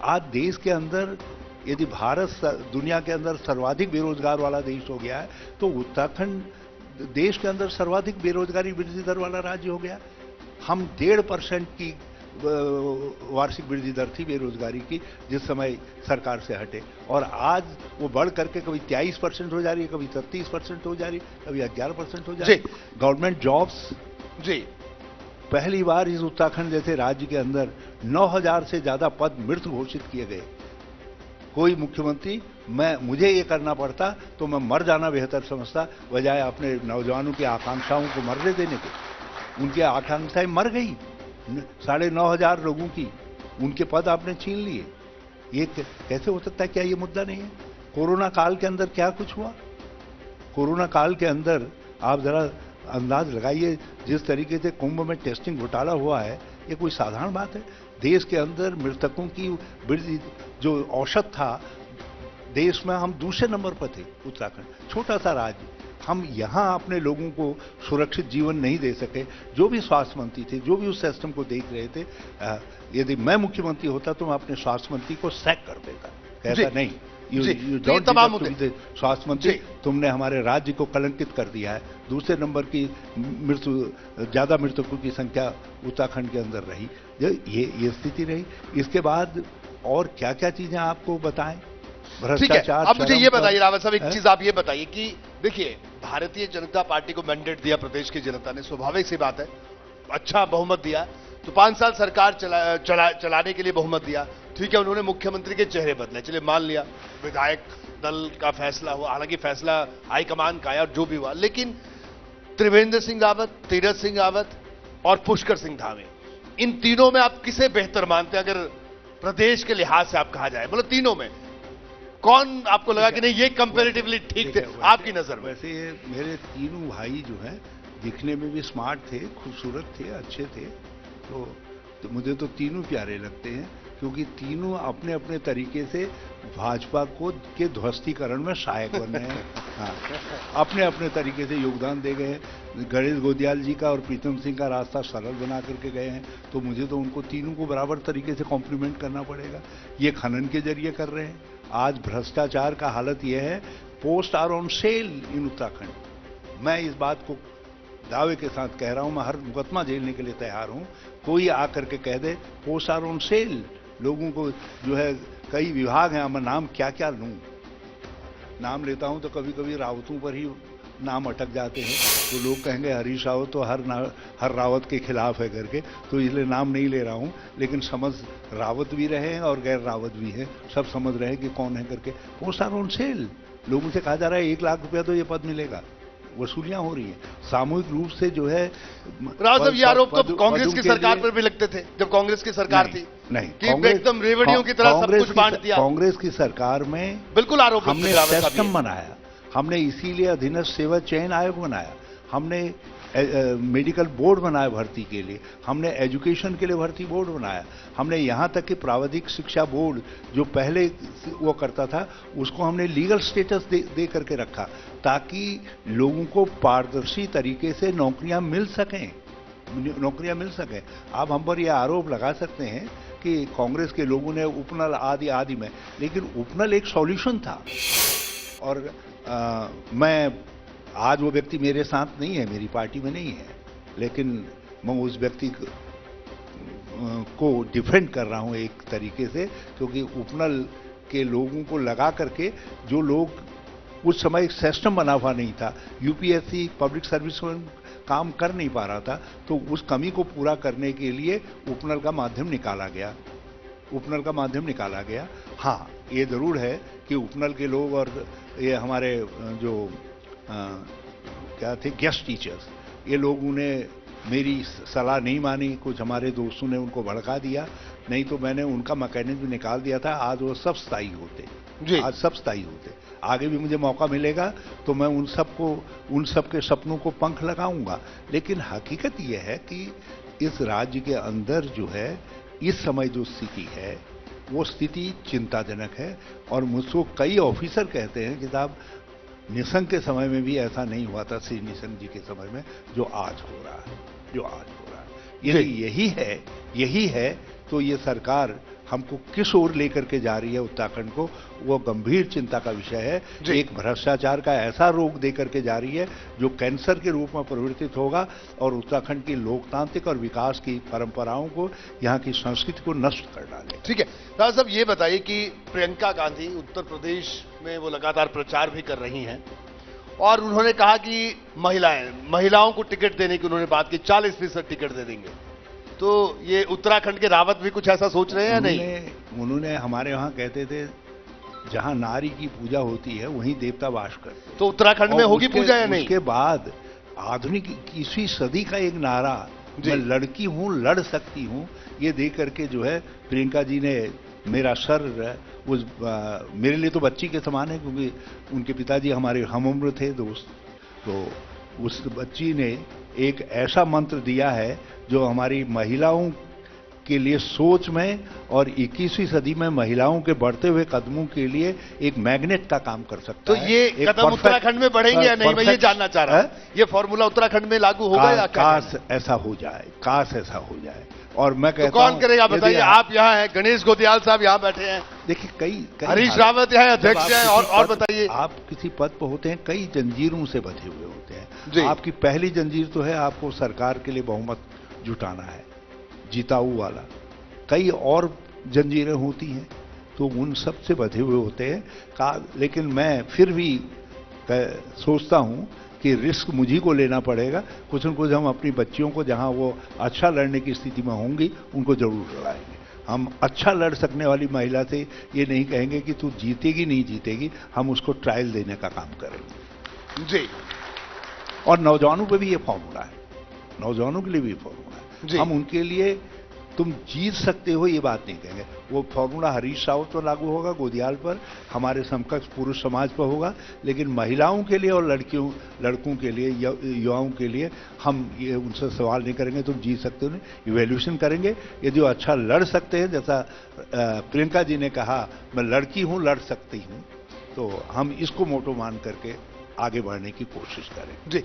आज देश के अंदर, यदि भारत दुनिया के अंदर सर्वाधिक बेरोजगार वाला देश हो गया है, तो उत्तराखंड देश के अंदर सर्वाधिक बेरोजगारी वृद्धि दर वाला राज्य हो गया। हम 1.5% की वार्षिक वृद्धि दर थी बेरोजगारी की जिस समय सरकार से हटे, और आज वो बढ़ करके कभी 23% हो जा रही है, कभी 33% हो जा रही है, कभी 11% हो जा रही है। गवर्नमेंट जॉब्स जी, पहली बार इस उत्तराखंड जैसे राज्य के अंदर 9,000 से ज्यादा पद मृत घोषित किए गए। कोई मुख्यमंत्री, मुझे ये करना पड़ता तो मैं मर जाना बेहतर समझता, बजाय अपने नौजवानों की आकांक्षाओं को मरने देने के। उनकी आकांक्षाएं मर गई, 9,500 लोगों की, उनके पद आपने छीन लिए। ये कैसे हो सकता है? क्या ये मुद्दा नहीं है? कोरोना काल के अंदर क्या कुछ हुआ? कोरोना काल के अंदर आप जरा अंदाज लगाइए, जिस तरीके से कुंभ में टेस्टिंग घोटाला हुआ है, ये कोई साधारण बात है? देश के अंदर मृतकों की वृद्धि, जो औसत था देश में, हम दूसरे नंबर पर थे। उत्तराखंड छोटा सा राज्य, हम यहां अपने लोगों को सुरक्षित जीवन नहीं दे सके। जो भी स्वास्थ्य मंत्री थे, जो भी उस सिस्टम को देख रहे थे, यदि मैं मुख्यमंत्री होता तो मैं अपने स्वास्थ्य मंत्री को सैक कर देता, कहता नहीं, स्वास्थ्य मंत्री, तुमने हमारे राज्य को कलंकित कर दिया है। दूसरे नंबर की ज्यादा मृतकों की संख्या उत्तराखंड के अंदर रही, ये स्थिति रही। इसके बाद और क्या क्या चीजें आपको बताएं? भ्रष्टाचार। अब मुझे ये बताइए रावत साहब, एक चीज आप ये बताइए कि देखिए, भारतीय जनता पार्टी को मैंडेट दिया प्रदेश की जनता ने, स्वाभाविक सी बात है, अच्छा बहुमत दिया, तो 5 साल सरकार चलाने के लिए बहुमत दिया। ठीक है, उन्होंने मुख्यमंत्री के चेहरे बदले, चलिए मान लिया, विधायक दल का फैसला हुआ, हालांकि फैसला हाईकमान का आया, जो भी हुआ, लेकिन त्रिवेंद्र सिंह रावत, तीरथ सिंह रावत और पुष्कर सिंह धामी, इन तीनों में आप किसे बेहतर मानते हैं? अगर प्रदेश के लिहाज से आप कहा जाए, मतलब तीनों में कौन आपको लगा कि नहीं ये कंपैरेटिवली ठीक थे आपकी नजर में? वैसे मेरे तीनों भाई जो हैं दिखने में भी स्मार्ट थे, खूबसूरत थे, अच्छे थे, तो मुझे तो तीनों प्यारे लगते हैं, क्योंकि तीनों अपने अपने तरीके से भाजपा के ध्वस्तीकरण में सहायक बने हैं। हाँ, अपने अपने तरीके से योगदान दे गए हैं। गणेश गोदियाल जी का और प्रीतम सिंह का रास्ता सरल बना करके गए हैं, तो मुझे तो उनको तीनों को बराबर तरीके से कॉम्प्लीमेंट करना पड़ेगा। ये खनन के जरिए कर रहे हैं। आज भ्रष्टाचार का हालत यह है, पोस्ट आर ऑन सेल इन उत्तराखंड। मैं इस बात को दावे के साथ कह रहा हूं, मैं हर मुकदमा झेलने के लिए तैयार हूं। कोई आकर के कह दे पोस्ट आर ऑन सेल, लोगों को जो है, कई विभाग हैं, मैं नाम क्या क्या लूं, नाम लेता हूं तो कभी कभी रावतों पर ही नाम अटक जाते हैं, तो लोग कहेंगे हरीश रावत तो हर रावत के खिलाफ है करके, तो इसलिए नाम नहीं ले रहा हूं। लेकिन समझ रावत भी रहे हैं और गैर रावत भी है, सब समझ रहे हैं कि कौन है करके। पोस्ट आर ऑन सेल, लोगों से कहा जा रहा है 1 लाख रुपया तो ये पद मिलेगा, वसूलियां हो रही है सामूहिक रूप से, जो है। राव साहब, ये आरोप तो कांग्रेस की सरकार पर भी लगते थे जब कांग्रेस की सरकार थी, नहीं कि एकदम रेवड़ियों की तरह सब कुछ बांट दिया। कांग्रेस की सरकार में बिल्कुल आरोप, हमने सिस्टम बनाया, हमने इसीलिए अधीनस्थ सेवा चयन आयोग बनाया, हमने मेडिकल बोर्ड बनाया भर्ती के लिए, हमने एजुकेशन के लिए भर्ती बोर्ड बनाया, हमने यहाँ तक कि प्राविधिक शिक्षा बोर्ड जो पहले वो करता था उसको हमने लीगल स्टेटस दे करके रखा, ताकि लोगों को पारदर्शी तरीके से नौकरियां मिल सकें। आप हम पर यह आरोप लगा सकते हैं कि कांग्रेस के लोगों ने उपनल आदि में, लेकिन उपनल एक सॉल्यूशन था। और मैं आज वो व्यक्ति मेरे साथ नहीं है, मेरी पार्टी में नहीं है, लेकिन मैं उस व्यक्ति को डिफेंड कर रहा हूं एक तरीके से, क्योंकि उपनल के लोगों को लगा करके जो लोग उस समय एक सिस्टम बना हुआ नहीं था, यूपीएससी पब्लिक सर्विस में काम कर नहीं पा रहा था, तो उस कमी को पूरा करने के लिए उपनल का माध्यम निकाला गया, उपनल का माध्यम निकाला गया। हाँ, ये जरूर है कि उपनल के लोग और ये हमारे जो क्या थे गेस्ट टीचर्स, ये लोगों ने मेरी सलाह नहीं मानी, कुछ हमारे दोस्तों ने उनको भड़का दिया, नहीं तो मैंने उनका मैकेनिज्म निकाल दिया था। आज वो सब स्थायी होते, आज सब स्थायी होते। आगे भी मुझे मौका मिलेगा तो मैं उन सबके सपनों को पंख लगाऊंगा। लेकिन हकीकत यह है कि इस राज्य के अंदर जो है इस समय जो स्थिति है वो स्थिति चिंताजनक है। और मुझको कई ऑफिसर कहते हैं कि साहब निशंक के समय में भी ऐसा नहीं हुआ था, श्री निशंक जी के समय में, जो आज हो रहा है, जो आज हो रहा है। यही है तो ये सरकार हमको किस ओर लेकर के जा रही है उत्तराखंड को, वो गंभीर चिंता का विषय है। एक भ्रष्टाचार का ऐसा रोग दे करके जा रही है जो कैंसर के रूप में परिवर्तित होगा और उत्तराखंड की लोकतांत्रिक और विकास की परंपराओं को, यहाँ की संस्कृति को नष्ट कर डाले। ठीक है राज साहब, ये बताइए कि प्रियंका गांधी उत्तर प्रदेश में वो लगातार प्रचार भी कर रही हैं और उन्होंने कहा कि महिलाओं को टिकट देने की उन्होंने बात की, 40% टिकट दे देंगे। तो ये उत्तराखंड के रावत भी कुछ ऐसा सोच रहे हैं या नहीं? उन्होंने हमारे वहां कहते थे जहां नारी की पूजा होती है वहीं देवता वास करते हैं। तो उत्तराखंड में होगी पूजा या नहीं? उसके बाद आधुनिक 21वीं सदी का एक नारा, मैं लड़की हूं लड़ सकती हूं, ये दे करके जो है प्रियंका जी ने मेरा सर मेरे लिए तो बच्ची के समान है, क्योंकि उनके पिताजी हमारे हमउम्र थे दोस्त। तो उस बच्ची ने एक ऐसा मंत्र दिया है जो हमारी महिलाओं के लिए सोच में और 21वीं सदी में महिलाओं के बढ़ते हुए कदमों के लिए एक मैग्नेट का काम कर सकता है। तो ये कदम उत्तराखंड में बढ़ेंगे या नहीं, मैं ये जानना चाह रहा हूं। ये फॉर्मूला उत्तराखंड में लागू होगा या काश ऐसा हो जाए, काश ऐसा हो जाए। और मैं कहता हूं कौन करेगा बताइए? आप यहाँ हैं, गणेश गोदियाल साहब यहाँ बैठे हैं, देखिए कई हरीश रावत यहाँ अध्यक्ष हैं, और बताइए। आप किसी पद पर होते हैं, कई जंजीरों से बंधे हुए होते हैं। आपकी पहली जंजीर तो है आपको सरकार के लिए बहुमत जुटाना है, जिताऊ वाला। कई और जंजीरें होती हैं तो उन सब से बंधे हुए होते हैं। लेकिन मैं फिर भी सोचता हूं कि रिस्क मुझी को लेना पड़ेगा। कुछ न कुछ हम अपनी बच्चियों को, जहां वो अच्छा लड़ने की स्थिति में होंगी, उनको जरूर लड़ाएंगे। हम अच्छा लड़ सकने वाली महिला से ये नहीं कहेंगे कि तू जीतेगी नहीं जीतेगी, हम उसको ट्रायल देने का काम करेंगे जी। और नौजवानों पे भी ये फॉर्मूला है, नौजवानों के लिए भी फॉर्मूला है। हम उनके लिए तुम जीत सकते हो ये बात नहीं कहेंगे। वो फॉर्मूला हरीश रावत पर लागू होगा, गोदियाल पर, हमारे समकक्ष पुरुष समाज पर होगा, लेकिन महिलाओं के लिए और लड़कों के लिए, युवाओं के लिए हम ये उनसे सवाल नहीं करेंगे तुम जीत सकते हो नहीं। इवैल्यूएशन करेंगे, यदि वो अच्छा लड़ सकते हैं, जैसा प्रियंका जी ने कहा मैं लड़की हूं लड़ सकती हूं, तो हम इसको मोटो मान करके आगे बढ़ने की कोशिश करें जी।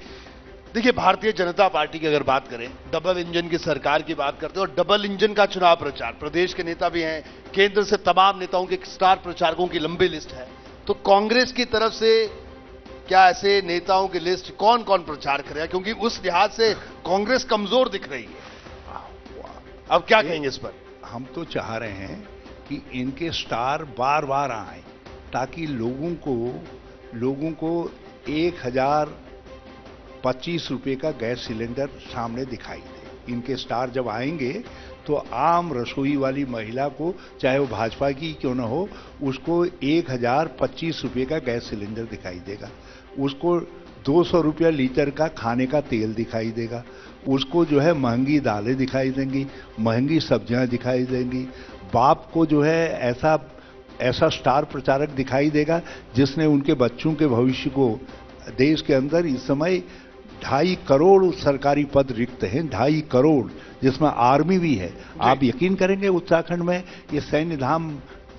देखिए, भारतीय जनता पार्टी की अगर बात करें, डबल इंजन की सरकार की बात करते हैं और डबल इंजन का चुनाव प्रचार, प्रदेश के नेता भी हैं, केंद्र से तमाम नेताओं के स्टार प्रचारकों की लंबी लिस्ट है। तो कांग्रेस की तरफ से क्या ऐसे नेताओं की लिस्ट कौन कौन प्रचार करेगा? क्योंकि उस लिहाज से कांग्रेस कमजोर दिख रही है। अब क्या कहेंगे इस पर? हम तो चाह रहे हैं कि इनके स्टार बार बार आए, ताकि लोगों को 1025 रुपए का गैस सिलेंडर सामने दिखाई दे। इनके स्टार जब आएंगे तो आम रसोई वाली महिला को, चाहे वो भाजपा की क्यों ना हो, उसको 1025 रुपए का गैस सिलेंडर दिखाई देगा। उसको 200 रुपया लीटर का खाने का तेल दिखाई देगा। उसको जो है महंगी दालें दिखाई देंगी, महंगी सब्जियां दिखाई देंगी। बाप को जो है ऐसा स्टार प्रचारक दिखाई देगा जिसने उनके बच्चों के भविष्य को, देश के अंदर इस समय 2.5 करोड़ सरकारी पद रिक्त हैं, 2.5 करोड़, जिसमें आर्मी भी है। आप यकीन करेंगे उत्तराखंड में ये सैन्य धाम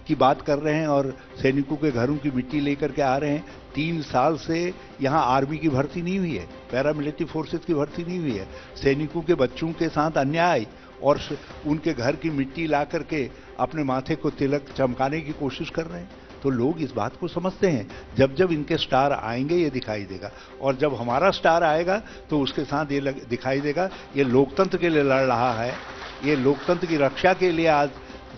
की बात कर रहे हैं और सैनिकों के घरों की मिट्टी लेकर के आ रहे हैं। 3 साल से यहाँ आर्मी की भर्ती नहीं हुई है, पैरामिलिट्री फोर्सेस की भर्ती नहीं हुई है। सैनिकों के बच्चों के साथ अन्याय और उनके घर की मिट्टी ला करके अपने माथे को तिलक चमकाने की कोशिश कर रहे हैं। तो लोग इस बात को समझते हैं। जब जब इनके स्टार आएंगे ये दिखाई देगा, और जब हमारा स्टार आएगा तो उसके साथ ये दिखाई देगा ये लोकतंत्र के लिए लड़ रहा है, ये लोकतंत्र की रक्षा के लिए आज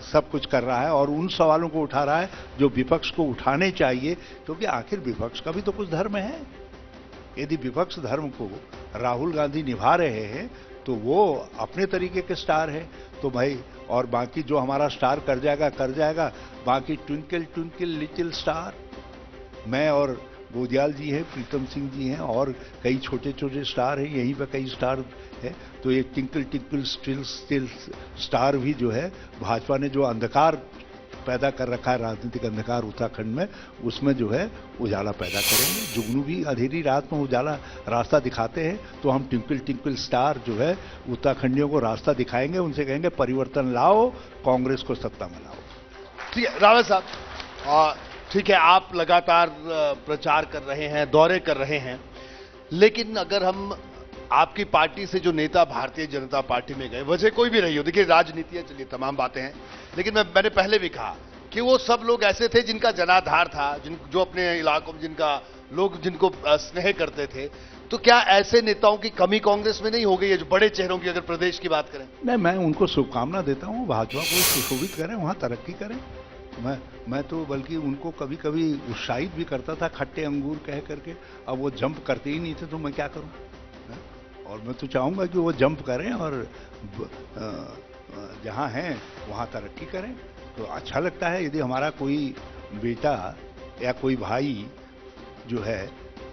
सब कुछ कर रहा है, और उन सवालों को उठा रहा है जो विपक्ष को उठाने चाहिए, क्योंकि आखिर विपक्ष का भी तो कुछ धर्म है। यदि विपक्ष धर्म को राहुल गांधी निभा रहे हैं तो वो अपने तरीके के स्टार है, तो भाई, और बाकी जो हमारा स्टार कर जाएगा, बाकी ट्विंकल ट्विंकल लिटिल स्टार, मैं और गोदियाल जी हैं, प्रीतम सिंह जी हैं, और कई छोटे छोटे स्टार हैं, यहीं पे कई स्टार है। तो ये टिंकल टिंकल स्टिल स्टार भी जो है, भाजपा ने जो अंधकार पैदा कर रखा है, राजनीतिक अंधकार उत्तराखंड में, उसमें जो है उजाला पैदा करेंगे। जुगनू भी अंधेरी रात में उजाला रास्ता दिखाते हैं, तो हम टिंकल टिंकल स्टार जो है उत्तराखंडियों को रास्ता दिखाएंगे, उनसे कहेंगे परिवर्तन लाओ, कांग्रेस को सत्ता में लाओ। ठीक है रावत साहब, ठीक है, आप लगातार प्रचार कर रहे हैं, दौरे कर रहे हैं, लेकिन अगर हम आपकी पार्टी से जो नेता भारतीय जनता पार्टी में गए, वजह कोई भी रही हो, देखिए राजनीति है, चलिए तमाम बातें हैं, लेकिन मैंने पहले भी कहा कि वो सब लोग ऐसे थे जिनका जनाधार था, जो अपने इलाकों में जिनको स्नेह करते थे। तो क्या ऐसे नेताओं की कमी कांग्रेस में नहीं हो गई है, जो बड़े चेहरों की अगर प्रदेश की बात करें? नहीं, मैं उनको शुभकामना देता हूँ, भाजपा को सुशोभित करें, वहां तरक्की करें। मैं तो बल्कि उनको कभी कभी उत्साहित भी करता था, खट्टे अंगूर कह करके। अब वो जंप करते ही नहीं थे, तो मैं क्या करूं? और मैं तो चाहूंगा कि वो जंप करें और जहां हैं वहां तरक्की करें। तो अच्छा लगता है यदि हमारा कोई बेटा या कोई भाई जो है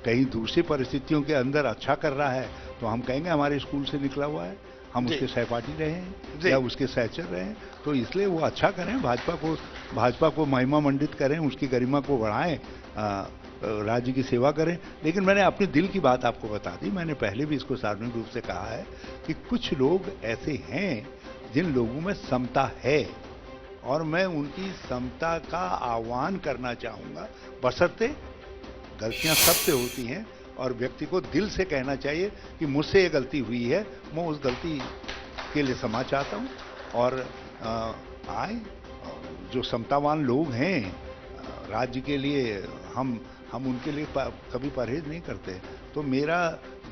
कहीं दूसरी परिस्थितियों के अंदर अच्छा कर रहा है, तो हम कहेंगे हमारे स्कूल से निकला हुआ है, हम उसके सहपाठी रहे हैं या उसके सहचर रहे हैं, तो इसलिए वो अच्छा करें, भाजपा को महिमा मंडित करें, उसकी गरिमा को बढ़ाएं, राज्य की सेवा करें। लेकिन मैंने अपने दिल की बात आपको बता दी, मैंने पहले भी इसको सार्वजनिक रूप से कहा है कि कुछ लोग ऐसे हैं जिन लोगों में समता है, और मैं उनकी समता का आह्वान करना चाहूंगा, बशर्ते गलतियां सबसे होती हैं और व्यक्ति को दिल से कहना चाहिए कि मुझसे ये गलती हुई है, मैं उस गलती के लिए क्षमा चाहता हूं। और आए जो समतावान लोग हैं राज्य के लिए, हम उनके लिए कभी परहेज नहीं करते। तो मेरा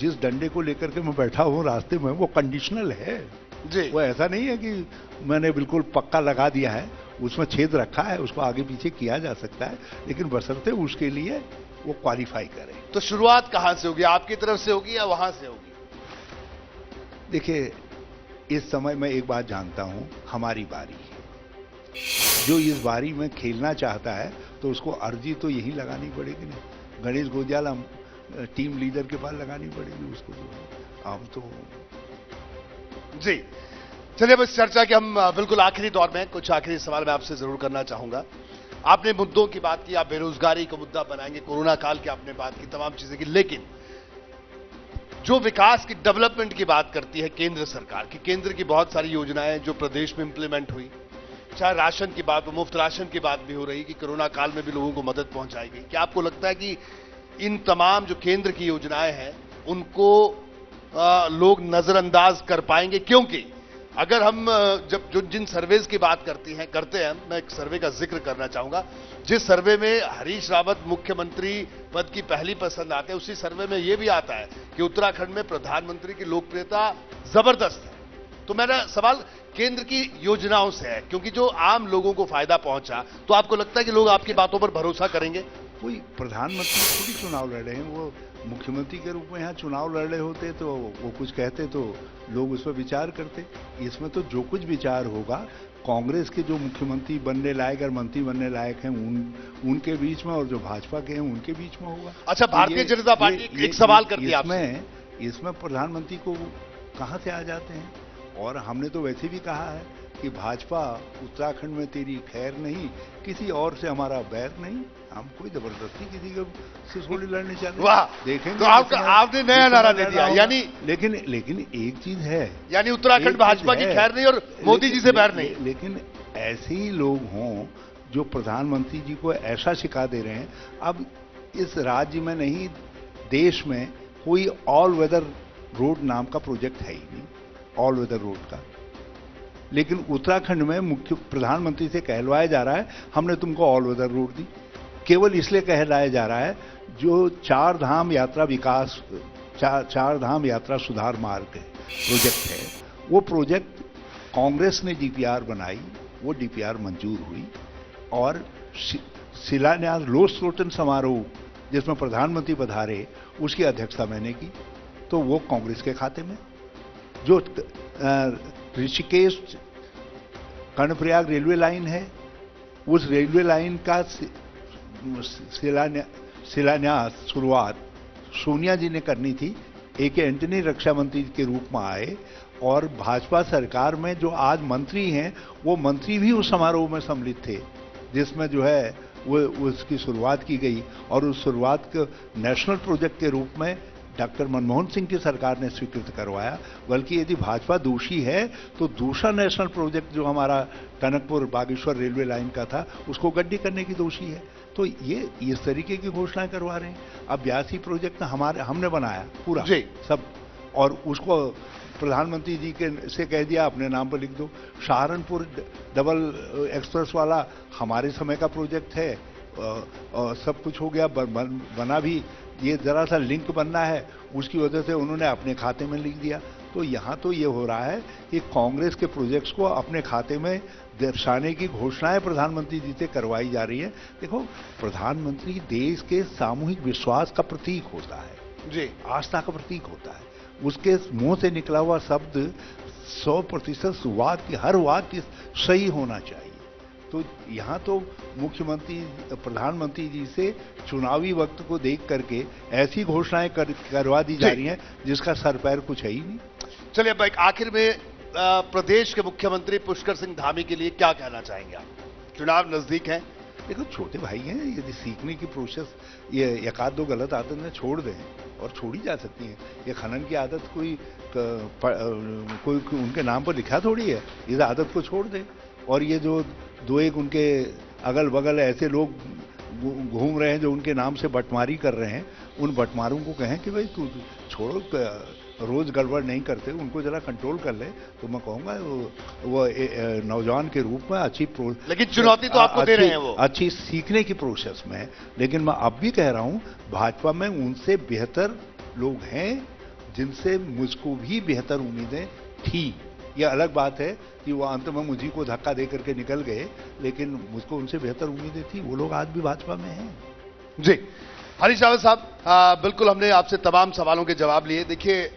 जिस डंडे को लेकर के मैं बैठा हूँ रास्ते में, वो कंडीशनल है जी, वो ऐसा नहीं है कि मैंने बिल्कुल पक्का लगा दिया है, उसमें छेद रखा है, उसको आगे पीछे किया जा सकता है, लेकिन बशर्ते उसके लिए वो क्वालिफाई करे। तो शुरुआत कहां से होगी, आपकी तरफ से होगी या वहां से होगी? देखिए, इस समय मैं एक बात जानता हूं, हमारी बारी है। जो इस बारी में खेलना चाहता है तो उसको अर्जी तो यही लगानी पड़ेगी ना, गणेश गोदियाल टीम लीडर के पास लगानी पड़ेगी उसको। हम तो जी, चलिए बस चर्चा के हम बिल्कुल आखिरी दौर में, कुछ आखिरी सवाल मैं आपसे जरूर करना चाहूंगा। आपने मुद्दों की बात की, आप बेरोजगारी को मुद्दा बनाएंगे, कोरोना काल की आपने बात की, तमाम चीजें की, लेकिन जो विकास की, डेवलपमेंट की बात करती है केंद्र सरकार की, केंद्र की बहुत सारी योजनाएं जो प्रदेश में इंप्लीमेंट हुई, चाहे राशन की बात हो, मुफ्त राशन की बात भी हो रही कि कोरोना काल में भी लोगों को मदद पहुंचाई गई। क्या आपको लगता है कि इन तमाम जो केंद्र की योजनाएं हैं उनको लोग नजरअंदाज कर पाएंगे? क्योंकि अगर हम जिन सर्वेज की बात करते हैं, मैं एक सर्वे का जिक्र करना चाहूंगा, जिस सर्वे में हरीश रावत मुख्यमंत्री पद की पहली पसंद आते हैं, उसी सर्वे में यह भी आता है कि उत्तराखंड में प्रधानमंत्री की लोकप्रियता जबरदस्त है। तो मेरा सवाल केंद्र की योजनाओं से है, क्योंकि जो आम लोगों को फायदा पहुंचा, तो आपको लगता है कि लोग आपकी बातों पर भरोसा करेंगे? कोई प्रधानमंत्री थोड़ी चुनाव लड़ रहे हैं, वो मुख्यमंत्री के रूप में यहाँ चुनाव लड़ रहे होते तो वो कुछ कहते तो लोग उस पर विचार करते। इसमें तो जो कुछ विचार होगा कांग्रेस के जो मुख्यमंत्री बनने लायक और मंत्री बनने लायक हैं उनके बीच में, और जो भाजपा के हैं उनके बीच में होगा। अच्छा, भारतीय जनता पार्टी एक सवाल करती है इसमें प्रधानमंत्री को कहां से आ जाते हैं? और हमने तो वैसे भी कहा है कि भाजपा उत्तराखंड में तेरी खैर नहीं, किसी और से हमारा बैर नहीं, हम कोई जबरदस्ती किसी से थोड़ी लड़ने चाहते। वाह, देखेंगे तो आपने नया नारा दे दिया, यानी लेकिन एक चीज है, यानी उत्तराखंड भाजपा की खैर नहीं और मोदी जी से बैर नहीं। लेकिन ऐसे ही लोग हों जो प्रधानमंत्री जी को ऐसा सिखा दे रहे हैं। अब इस राज्य में नहीं, देश में कोई ऑल वेदर रोड नाम का प्रोजेक्ट है ही नहीं, ऑल वेदर रोड का। लेकिन उत्तराखंड में मुख्य प्रधानमंत्री से कहलवाया जा रहा है हमने तुमको ऑल वेदर रोड दी। केवल इसलिए कहलाया जा रहा है जो चार धाम यात्रा विकास, चार धाम यात्रा सुधार मार्ग प्रोजेक्ट है, वो प्रोजेक्ट कांग्रेस ने डीपीआर बनाई, वो डीपीआर मंजूर हुई और शिलान्यास लोकस्रोतन समारोह जिसमें प्रधानमंत्री पधारे उसकी अध्यक्षता मैंने की, तो वो कांग्रेस के खाते में। जो ऋषिकेश कर्णप्रयाग रेलवे लाइन है, उस रेलवे लाइन का शिलान्यास शुरुआत सोनिया जी ने करनी थी। ए के एंटनी रक्षा मंत्री के रूप में आए और भाजपा सरकार में जो आज मंत्री हैं वो मंत्री भी उस समारोह में सम्मिलित थे जिसमें जो है वो उसकी शुरुआत की गई और उस शुरुआत को नेशनल प्रोजेक्ट के रूप में डॉक्टर मनमोहन सिंह की सरकार ने स्वीकृत करवाया। बल्कि यदि भाजपा दोषी है तो दूसरा नेशनल प्रोजेक्ट जो हमारा टनकपुर बागेश्वर रेलवे लाइन का था उसको गड्डी करने की दोषी है। तो ये इस तरीके की घोषणाएं करवा रहे हैं। अब 82 प्रोजेक्ट हमने बनाया पूरा सब, और उसको प्रधानमंत्री जी के से कह दिया अपने नाम पर लिख दो। सहारनपुर डबल एक्सप्रेस वाला हमारे समय का प्रोजेक्ट है, सब कुछ हो गया, बना भी, ये जरा सा लिंक बनना है, उसकी वजह से उन्होंने अपने खाते में लिख दिया। तो यहाँ तो ये हो रहा है कि कांग्रेस के प्रोजेक्ट्स को अपने खाते में दर्शाने की घोषणाएं प्रधानमंत्री जी से करवाई जा रही है। देखो, प्रधानमंत्री देश के सामूहिक विश्वास का प्रतीक होता है जी, आस्था का प्रतीक होता है। उसके मुंह से निकला हुआ शब्द 100% वाक्य, हर वाक्य सही होना चाहिए। तो यहाँ तो मुख्यमंत्री प्रधानमंत्री जी से चुनावी वक्त को देख करके ऐसी घोषणाएं करवा दी जा रही हैं जिसका सर पैर कुछ है ही नहीं। चलिए, अब एक आखिर में प्रदेश के मुख्यमंत्री पुष्कर सिंह धामी के लिए क्या कहना चाहेंगे आप? चुनाव नजदीक है। देखो, छोटे भाई हैं, यदि सीखने की प्रोसेस ये एक आध दो गलत आदतें छोड़ दें और छोड़ी जा सकती हैं। ये खनन की आदत कोई उनके नाम पर लिखा थोड़ी है, इस आदत को छोड़ दें। और ये जो दो एक उनके अगल बगल ऐसे लोग घूम रहे हैं जो उनके नाम से बंटवारी कर रहे हैं, उन बंटवारों को कहें कि भाई तू छोड़ो, रोज गड़बड़ नहीं करते, उनको जरा कंट्रोल कर ले। तो मैं कहूँगा वो नौजवान के रूप में अच्छी लेकिन चुनौती तो आपको दे रहे हैं वो, अच्छी सीखने की प्रोसेस में। लेकिन मैं अब भी कह रहा हूँ, भाजपा में उनसे बेहतर लोग हैं जिनसे मुझको भी बेहतर उम्मीदें थी। यह अलग बात है कि वो अंत में मुझी को धक्का दे करके निकल गए, लेकिन मुझको उनसे बेहतर उम्मीदें थी। वो लोग आज भी भाजपा में हैं। जी, हरीश रावत साहब, बिल्कुल हमने आपसे तमाम सवालों के जवाब लिए। देखिए,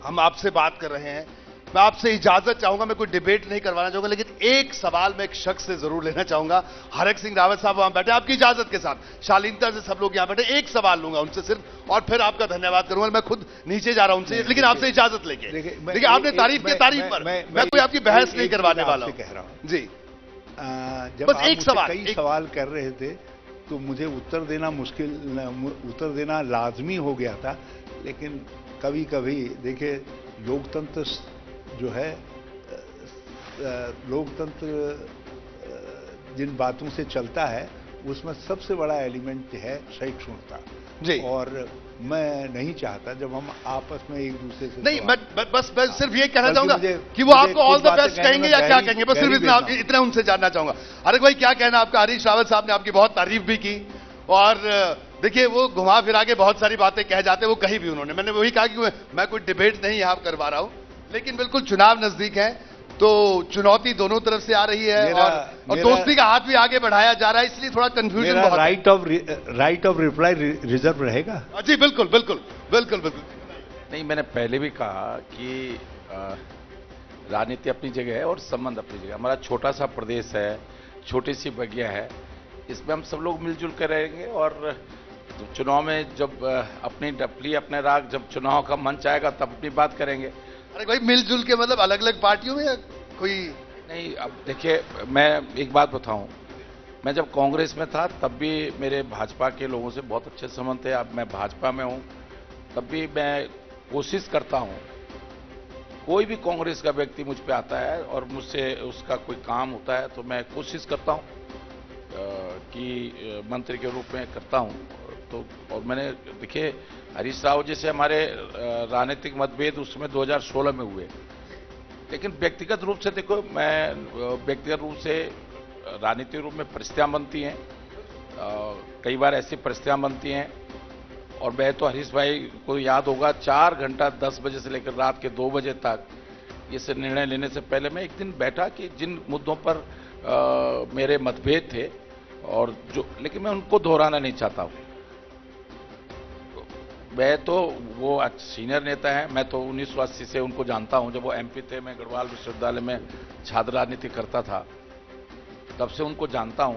हम आपसे बात कर रहे हैं, मैं आपसे इजाजत चाहूंगा, मैं कोई डिबेट नहीं करवाना चाहूंगा, लेकिन एक सवाल मैं एक शख्स से जरूर लेना चाहूंगा। हरक सिंह रावत साहब वहां बैठे, आपकी इजाजत के साथ शालीनता से सब लोग यहां बैठे, एक सवाल लूंगा उनसे सिर्फ, और फिर आपका धन्यवाद करूंगा। मैं खुद नीचे जा रहा हूं उनसे, लेकिन आपसे इजाजत लेके। देखिए, आपने तारीफ की तारीफ पर मैं कोई आपकी बहस नहीं करवाने वाला हूं। कह रहा हूं जी, जब आप एक सवाल कर रहे थे तो मुझे उत्तर देना लाजमी हो गया था। लेकिन कभी कभी देखिए, लोकतंत्र जो है, लोकतंत्र जिन बातों से चलता है उसमें सबसे बड़ा एलिमेंट है सहिष्णुता जी। और मैं नहीं चाहता जब हम आपस में एक दूसरे से नहीं, मैं सिर्फ ये कहना चाहूंगा कि वो आपको ऑल द बेस्ट कहेंगे या क्या कहेंगे, बस सिर्फ इतना उनसे जानना चाहूंगा। अरे भाई, क्या कहना आपका? हरीश रावत साहब ने आपकी बहुत तारीफ भी की, और देखिए, वो घुमा फिरा के बहुत सारी बातें कह जाते, वो कही भी उन्होंने। मैंने वही कहा कि मैं कोई डिबेट नहीं यहां करवा रहा हूं, लेकिन बिल्कुल चुनाव नजदीक है तो चुनौती दोनों तरफ से आ रही है, और दोस्ती का हाथ भी आगे बढ़ाया जा रहा है, इसलिए थोड़ा कंफ्यूजन बहुत है। राइट ऑफ रिप्लाई रिजर्व रहेगा। जी बिल्कुल बिल्कुल बिल्कुल बिल्कुल। नहीं, मैंने पहले भी कहा कि राजनीति अपनी जगह है और संबंध अपनी जगह। हमारा छोटा सा प्रदेश है, छोटी सी बगिया है, इसमें हम सब लोग मिलजुल कर रहेंगे। और चुनाव में जब अपनी डपली अपने राग, जब चुनाव का मंच आएगा तब अपनी बात करेंगे। अरे भाई, मिलजुल के मतलब अलग अलग पार्टियों में या कोई? नहीं, अब देखिए, मैं एक बात बताऊं, मैं जब कांग्रेस में था तब भी मेरे भाजपा के लोगों से बहुत अच्छे संबंध थे। अब मैं भाजपा में हूं तब भी मैं कोशिश करता हूं, कोई भी कांग्रेस का व्यक्ति मुझ पे आता है और मुझसे उसका कोई काम होता है तो मैं कोशिश करता हूं कि मंत्री के रूप में करता हूं। तो और मैंने देखिए, हरीश राव जी से हमारे राजनीतिक मतभेद उसमें 2016 में हुए, लेकिन व्यक्तिगत रूप से देखो, मैं व्यक्तिगत रूप से राजनीतिक रूप में परिस्थितियां बनती हैं, कई बार ऐसी परिस्थितियां बनती हैं और मैं तो हरीश भाई को याद होगा 4 घंटा 10 बजे से लेकर रात के 2 बजे तक इस निर्णय लेने से पहले मैं एक दिन बैठा कि जिन मुद्दों पर मेरे मतभेद थे और लेकिन मैं उनको दोहराना नहीं चाहता हूं। मैं तो वो सीनियर नेता है, मैं तो 1980 से उनको जानता हूं। जब वो एमपी थे, मैं गढ़वाल विश्वविद्यालय में छात्र राजनीति करता था, तब से उनको जानता हूं।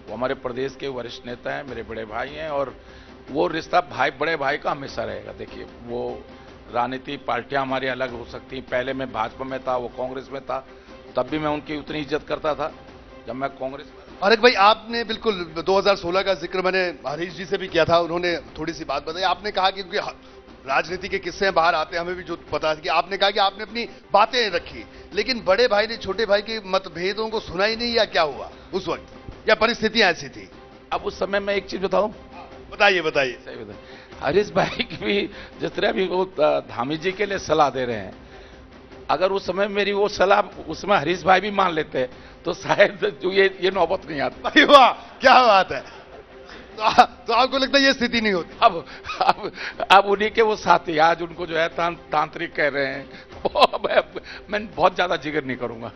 वो हमारे प्रदेश के वरिष्ठ नेता हैं, मेरे बड़े भाई हैं और वो रिश्ता बड़े भाई का हमेशा रहेगा। देखिए, वो राजनीति पार्टियां हमारी अलग हो सकती, पहले मैं भाजपा में था, वो कांग्रेस में था, तब भी मैं उनकी उतनी इज्जत करता था। जब मैं कांग्रेस में और एक भाई, आपने बिल्कुल 2016 का जिक्र मैंने हरीश जी से भी किया था, उन्होंने थोड़ी सी बात बताई। आपने कहा कि क्योंकि राजनीति के किस्से बाहर आते हैं, हमें भी जो पता है कि आपने कहा कि आपने अपनी बातें रखी, लेकिन बड़े भाई ने छोटे भाई के मतभेदों को सुना ही नहीं, या क्या हुआ उस वक्त, या परिस्थितियां ऐसी थी? अब उस समय मैं एक चीज बताऊं, बताइए बताइए। सही बताइए, हरीश भाई की भी जिस तरह भी वो धामी जी के लिए सलाह दे रहे हैं, अगर उस समय मेरी वो सलाह उसमें हरीश भाई भी मान लेते तो शायद जो ये नौबत नहीं आती। वाह, क्या बात है। तो आपको लगता है ये स्थिति नहीं होती? अब उन्हीं के वो साथी आज उनको जो है तांत्रिक कह रहे हैं, मैं बहुत ज्यादा जिक्र नहीं करूंगा।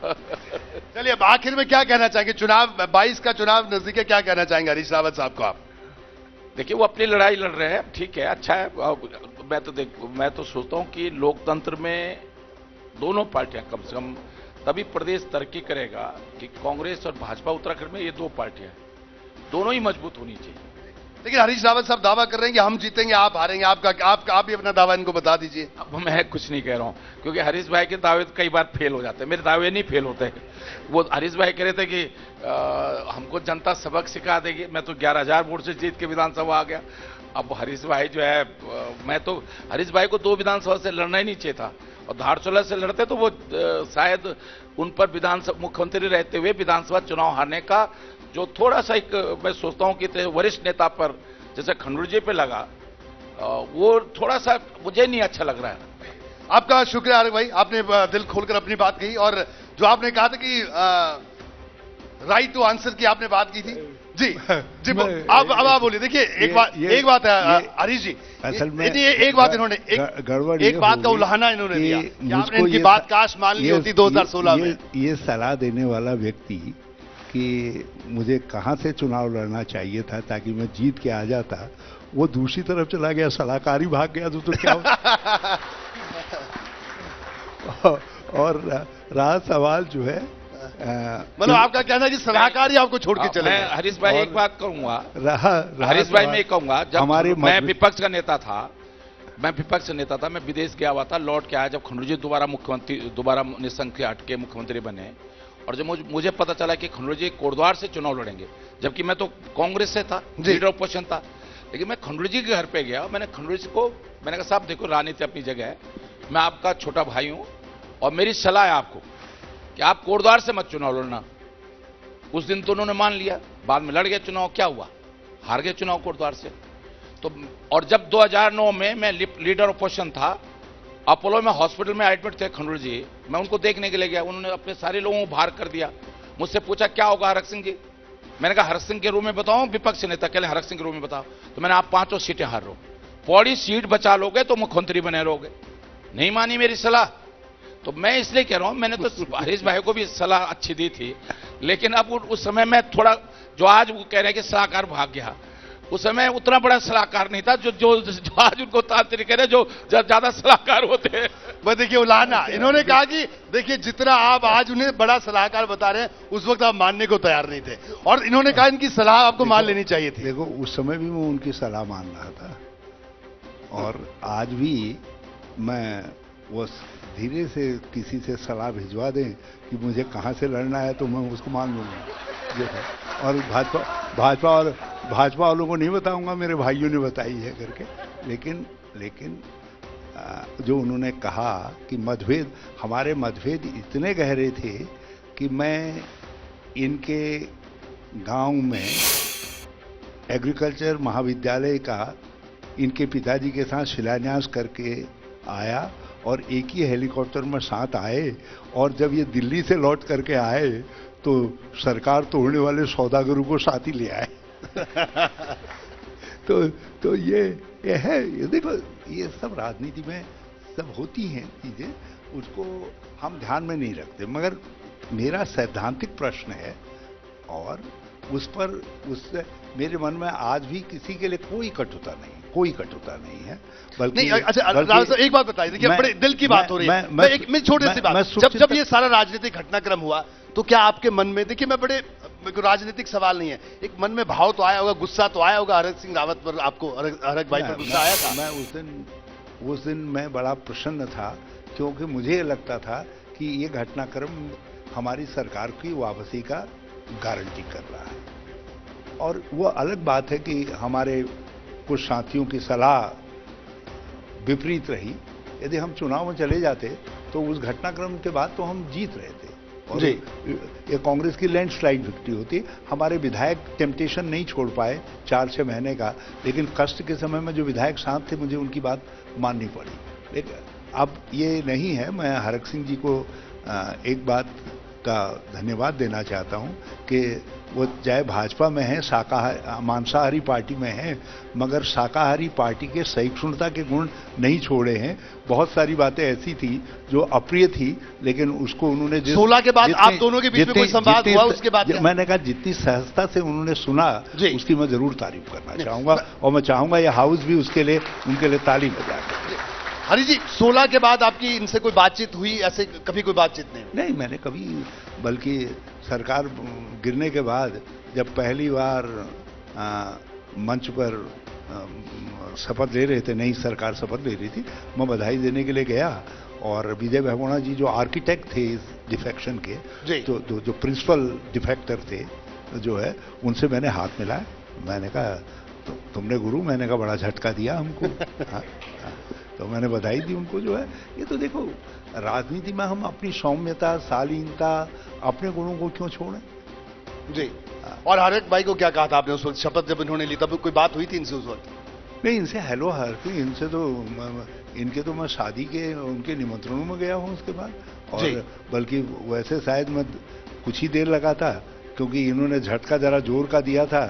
चलिए, अब आखिर में क्या कहना चाहेंगे? चुनाव 22 का चुनाव नजदीक है, क्या कहना चाहेंगे हरीश रावत साहब को आप? देखिए, वो अपनी लड़ाई लड़ रहे हैं, ठीक है, अच्छा है। मैं तो सोचता हूं कि लोकतंत्र में दोनों पार्टियां कम से कम तभी प्रदेश तरक्की करेगा कि कांग्रेस और भाजपा उत्तराखंड में ये 2 पार्टियां दोनों ही मजबूत होनी चाहिए। लेकिन हरीश रावत साहब दावा कर रहे हैं कि हम जीतेंगे, आप हारेंगे। आप भी अपना दावा इनको बता दीजिए। अब मैं कुछ नहीं कह रहा हूं, क्योंकि हरीश भाई के दावे कई बार फेल हो जाते हैं, मेरे दावे नहीं फेल होते। वो हरीश भाई कह रहे थे कि हमको जनता सबक सिखा देगी। मैं तो 11,000 वोट से जीत के विधानसभा आ गया। अब हरीश भाई जो है, मैं तो हरीश भाई को 2 विधानसभा से लड़ना ही नहीं चाहिए था, और धारचूला से लड़ते तो वो शायद उन पर विधानसभा मुख्यमंत्री रहते हुए विधानसभा चुनाव हारने का जो थोड़ा सा एक मैं सोचता हूं कि वरिष्ठ नेता पर जैसे खंडूर जी पे लगा, वो थोड़ा सा मुझे नहीं अच्छा लग रहा है। आपका शुक्रिया आरिफ भाई, आपने दिल खोलकर अपनी बात कही, और जो आपने कहा था कि राइट टू आंसर की आपने बात की थी। जी जी, अब आप बोलिए। देखिए, एक बात है हरीश जी, असल में एक बात इन्होंने एक बात का उल्हाना इन्होंने दिया कि आपने इनकी बात काश मान ली होती 2016 में। ये सलाह देने वाला व्यक्ति कि मुझे कहां से चुनाव लड़ना चाहिए था ताकि मैं जीत के आ जाता, वो दूसरी तरफ चला गया, सलाहकारी भाग गया तो क्या और रहा सवाल जो है, मतलब आपका कहना है कि सलाहकारी आपको छोड़ के चले। मैं हरीश भाई एक बात कहूंगा, हरीश भाई मैं कहूंगा, जब मैं विपक्ष का नेता था, मैं विदेश गया हुआ था, लौट के आया जब खंडूर जी दोबारा निसंख्य हट के मुख्यमंत्री बने, और जब मुझे पता चला कि खंडूर जी कोटद्वार से चुनाव लड़ेंगे, जबकि मैं तो कांग्रेस से था, लीडर ऑपोजिशन था, लेकिन मैं खंडूर जी के घर पे गया, मैंने खंडूर जी को मैंने कहा, साहब देखो, राजनीति अपनी जगह है, मैं आपका छोटा भाई हूं और मेरी सलाह है आपको कि आप कोटद्वार से मत चुनाव लड़ना। उस दिन तो उन्होंने मान लिया, बाद में लड़ गए चुनाव, क्या हुआ, हार गए चुनाव कोटद्वार से। तो और जब 2009 में मैं लीडर ऑपोजिशन था, अपोलो में हॉस्पिटल में एडमिट थे खंडूर जी, मैं उनको देखने के लिए गया, उन्होंने अपने सारे लोगों को बाहर कर दिया। मुझसे पूछा क्या होगा हरक सिंह जी, मैंने कहा हरक सिंह के रूम में बताओ, विपक्ष नेता कह हरक सिंह के रूम में बताओ, तो मैंने आप 5 सीटें हार रहे हो, पौड़ी सीट बचा लोगे तो मुख्यमंत्री बने रहोगे। नहीं मानी मेरी सलाह, तो मैं इसलिए कह रहा हूं, मैंने तो हरीश भाई को भी सलाह अच्छी दी थी, लेकिन अब उस समय मैं थोड़ा, जो आज वो कह रहे हैं कि सलाहकार भाग गया, उस समय उतना बड़ा सलाहकार नहीं था जो आज उनको तांत्रिक कह रहे, जो ज्यादा सलाहकार होते हैं। बस देखिए, उलाना इन्होंने कहा कि देखिए, जितना आप आज उन्हें बड़ा सलाहकार बता रहे हैं, उस वक्त आप मानने को तैयार नहीं थे, और इन्होंने कहा इनकी सलाह आपको मान लेनी चाहिए थी। देखो, उस समय भी मैं उनकी सलाह मान रहा था, और आज भी मैं वो धीरे से किसी से सलाह भिजवा दें कि मुझे कहां से लड़ना है, तो मैं उसको मान लूंगा। और भाजपा वालों को नहीं बताऊंगा, मेरे भाइयों ने बताई है करके। लेकिन जो उन्होंने कहा कि हमारे मतभेद इतने गहरे थे कि मैं इनके गांव में एग्रीकल्चर महाविद्यालय का इनके पिताजी के साथ शिलान्यास करके आया, और एक ही हेलीकॉप्टर में साथ आए, और जब ये दिल्ली से लौट करके आए तो सरकार तोड़ने वाले सौदागरों को साथ ही ले आए। तो ये है, ये देखो, ये सब राजनीति में सब होती हैं चीजें, उसको हम ध्यान में नहीं रखते। मगर मेरा सैद्धांतिक प्रश्न है और उस पर मेरे मन में आज भी किसी के लिए कोई कटुता नहीं है, बल्कि नहीं। अच्छा राव साहब, एक बात बताइए, देखिए बड़े दिल की बात हो रही है। मैं एक छोटी सी बात, जब ये सारा राजनीतिक घटनाक्रम हुआ तो क्या आपके मन में, देखिए मैं बड़े राजनीतिक सवाल नहीं है, एक मन में भाव तो आया होगा, गुस्सा तो आया होगा हरक सिंह रावत पर, आपको हरक भाई पर गुस्सा आया था? मैं उस दिन मैं बड़ा प्रसन्न था, क्योंकि मुझे लगता था कि ये घटनाक्रम हमारी सरकार की वापसी का गारंटी कर रहा है। और वो अलग बात है कि हमारे कुछ साथियों की सलाह विपरीत रही। यदि हम चुनाव में चले जाते तो उस घटनाक्रम के बाद तो हम जीत रहे थे और ये कांग्रेस की लैंडस्लाइड विक्ट्री होती। हमारे विधायक टेम्पटेशन नहीं छोड़ पाए 4-6 महीने का, लेकिन कष्ट के समय में जो विधायक साथ थे, मुझे उनकी बात माननी पड़ी। लेकिन अब ये नहीं है। मैं हरक सिंह जी को एक बात का धन्यवाद देना चाहता हूं कि वो चाहे भाजपा में है, मांसाहारी पार्टी में है, मगर शाकाहारी पार्टी के सहिष्णुता के गुण नहीं छोड़े हैं। बहुत सारी बातें ऐसी थी जो अप्रिय थी, लेकिन उसको उन्होंने 16 के बाद आप दोनों के बीच में कोई संवाद हुआ उसके बाद? मैंने कहा जितनी सहजता से उन्होंने सुना, उसकी मैं जरूर तारीफ करना चाहूंगा और मैं चाहूंगा ये हाउस भी उसके लिए उनके लिए ताली बजाए। हरी जी, 16 के बाद आपकी इनसे कोई बातचीत हुई? ऐसे कभी कोई बातचीत नहीं, मैंने कभी, बल्कि सरकार गिरने के बाद जब पहली बार मंच पर शपथ ले रहे थे, नई सरकार शपथ ले रही थी, मैं बधाई देने के लिए गया और विजय बहुगुणा जी जो आर्किटेक्ट थे इस डिफेक्शन के, तो जो प्रिंसिपल डिफेक्टर थे जो है, उनसे मैंने हाथ मिलाया। मैंने कहा तुमने गुरु, मैंने कहा बड़ा झटका दिया हमको। हाँ, तो मैंने बधाई दी उनको। जो है ये तो देखो, राजनीति में हम अपनी सौम्यता, शालीनता, अपने गुणों को क्यों छोड़ें जी। और हरक भाई को क्या कहा था आपने उस वक्त शपथ जब इन्होंने ली? तब कोई बात हुई थी इनसे उस वक्त? नहीं, इनसे हेलो हरकी, इनसे तो इनके तो मैं शादी के उनके निमंत्रणों में गया हूं उसके बाद, और बल्कि वैसे शायद मैं कुछ ही देर लगा था, क्योंकि इन्होंने झटका जरा जोर का दिया था,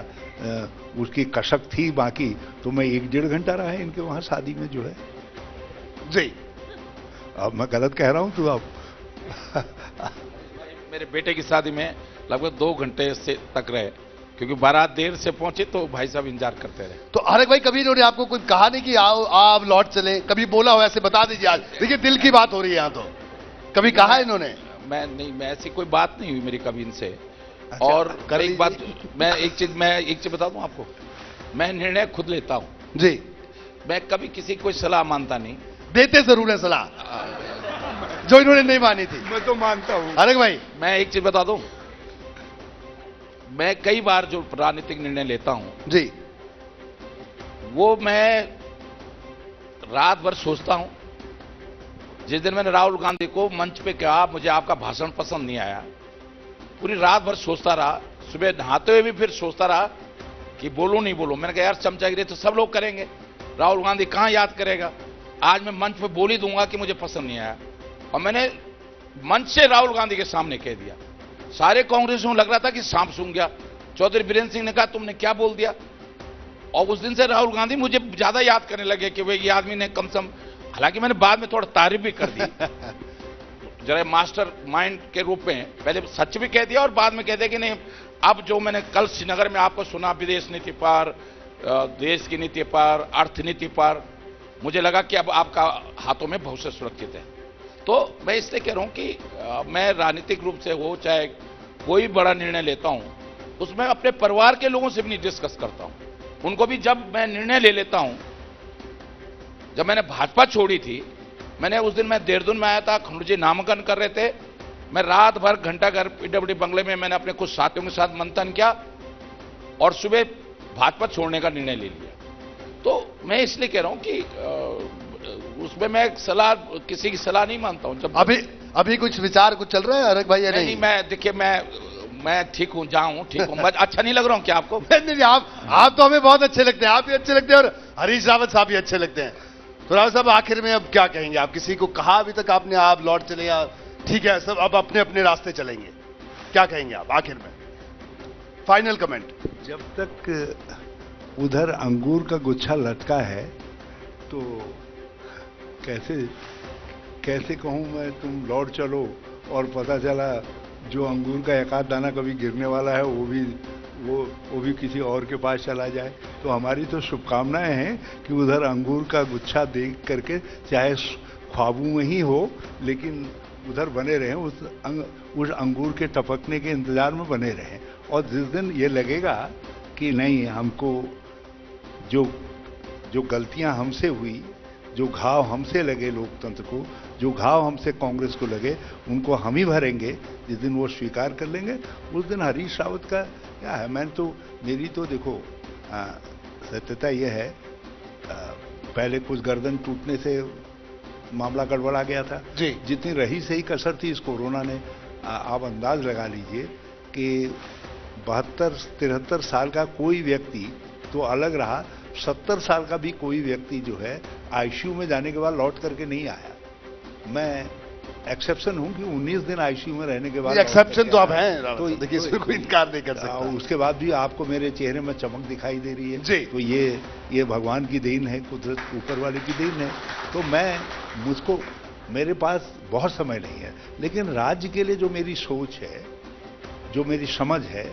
उसकी कशक थी बाकी, तो मैं 1-1.5 घंटा रहा है इनके वहां शादी में जो है जी। अब मैं गलत कह रहा हूं तो आप मेरे बेटे की शादी में लगभग 2 घंटे से तक रहे, क्योंकि बारात देर से पहुंचे तो भाई साहब इंतजार करते रहे। तो हरक भाई, कभी इन्होंने आपको कुछ कहा नहीं कि आओ आप लौट चले? कभी बोला हो ऐसे? बता दीजिए आज, देखिए दिल की बात हो रही है यहाँ, तो कभी कहा है इन्होंने? मैं ऐसी कोई बात नहीं हुई मेरी कभी इनसे। अच्छा, और एक बात, मैं एक चीज बता दूं आपको, मैं निर्णय खुद लेता हूं जी। मैं कभी किसी को कोई सलाह मानता नहीं। देते जरूर है सलाह, जो इन्होंने नहीं मानी थी। मैं तो मानता हूं। हरक भाई, मैं एक चीज बता दूं, मैं कई बार जो राजनीतिक निर्णय लेता हूं जी, वो मैं रात भर सोचता हूं। जिस दिन मैंने राहुल गांधी को मंच पे कहा मुझे आपका भाषण पसंद नहीं आया, पूरी रात भर सोचता रहा, सुबह नहाते हुए भी फिर सोचता रहा कि बोलूं नहीं बोलूं। मैंने कहा यार चमचागिरी तो सब लोग करेंगे, राहुल गांधी कहां याद करेगा। आज मैं मंच पे बोल ही दूंगा कि मुझे पसंद नहीं आया, और मैंने मंच से राहुल गांधी के सामने कह दिया। सारे कांग्रेसियों लग रहा था कि सांप सूंघ गया। चौधरी बीरेंद्र सिंह ने कहा तुमने क्या बोल दिया, और उस दिन से राहुल गांधी मुझे ज्यादा याद करने लगे कि वे ये आदमी ने कम से कम, हालांकि मैंने बाद में थोड़ा तारीफ भी कर दी जरा मास्टर माइंड के रूप में, पहले सच भी कह दिया और बाद में कह दिया कि नहीं। अब जो मैंने कल श्रीनगर में आपको सुना, विदेश नीति पर, देश की नीति पर, अर्थनीति पर, मुझे लगा कि अब आपका हाथों में भविष्य सुरक्षित है। तो मैं इसलिए कह रहा हूं कि मैं राजनीतिक रूप से हो चाहे कोई बड़ा निर्णय लेता हूं, उसमें अपने परिवार के लोगों से भी नहीं डिस्कस करता हूं। उनको भी जब मैं निर्णय ले लेता हूं, जब मैंने भाजपा छोड़ी थी, मैंने उस दिन मैं देहरादून में आया था, खंडू जी नामांकन कर रहे थे, मैं रात भर घंटाघर पीडब्ल्यूडी बंगले में मैंने अपने कुछ साथियों के साथ मंथन किया और सुबह भाजपा छोड़ने का निर्णय ले लिया। तो मैं इसलिए कह रहा हूं कि उसमें मैं सलाह, किसी की सलाह नहीं मानता हूं। जब अभी कुछ विचार कुछ चल रहा है हरक भाई या नहीं? मैं देखिए, मैं ठीक हूं, जाऊं ठीक हूं। मैं अच्छा नहीं लग रहा हूं क्या आपको? नहीं, आप तो हमें बहुत अच्छे लगते हैं, आप भी अच्छे लगते हैं और हरीश रावत साहब भी अच्छे लगते हैं। तो रावत साहब, आखिर में अब क्या कहेंगे आप? किसी को कहा अभी तक आपने आप लौट चले या ठीक है सब अब अपने अपने रास्ते चलेंगे, क्या कहेंगे आप आखिर में? Final comment. जब तक उधर अंगूर का गुच्छा लटका है तो कैसे कहूं मैं तुम लौट चलो, और पता चला जो अंगूर का एक आध दाना कभी गिरने वाला है वो भी किसी और के पास चला जाए। तो हमारी तो शुभकामनाएं हैं कि उधर अंगूर का गुच्छा देख करके, चाहे ख्वाबों में ही हो, लेकिन उधर बने रहें, उस अंगूर के टपकने के इंतजार में बने रहें। और जिस दिन ये लगेगा कि नहीं, हमको जो गलतियां हमसे हुई, जो घाव हमसे लगे लोकतंत्र को, जो घाव हमसे कांग्रेस को लगे, उनको हम ही भरेंगे। जिस दिन वो स्वीकार कर लेंगे, उस दिन हरीश रावत का क्या है, मेरी तो देखो सत्यता यह है, पहले कुछ गर्दन टूटने से मामला गड़बड़ा गया था जी। जितनी रही सही कसर थी इस कोरोना ने, आप अंदाज लगा लीजिए कि 72-73 साल का कोई व्यक्ति तो अलग रहा, 70 साल का भी कोई व्यक्ति जो है आईसीयू में जाने के बाद लौट करके नहीं आया। मैं एक्सेप्शन हूं कि 19 दिन आईसीयू में रहने के बाद एक्सेप्शन तो आप हैं, तो देखिए इसमें कोई इनकार नहीं कर सकता। उसके बाद भी आपको मेरे चेहरे में चमक दिखाई दे रही है जी। तो ये भगवान की देन है, कुदरत ऊपर वाले की देन है। तो मेरे पास बहुत समय नहीं है, लेकिन राज्य के लिए जो मेरी सोच है, जो मेरी समझ है,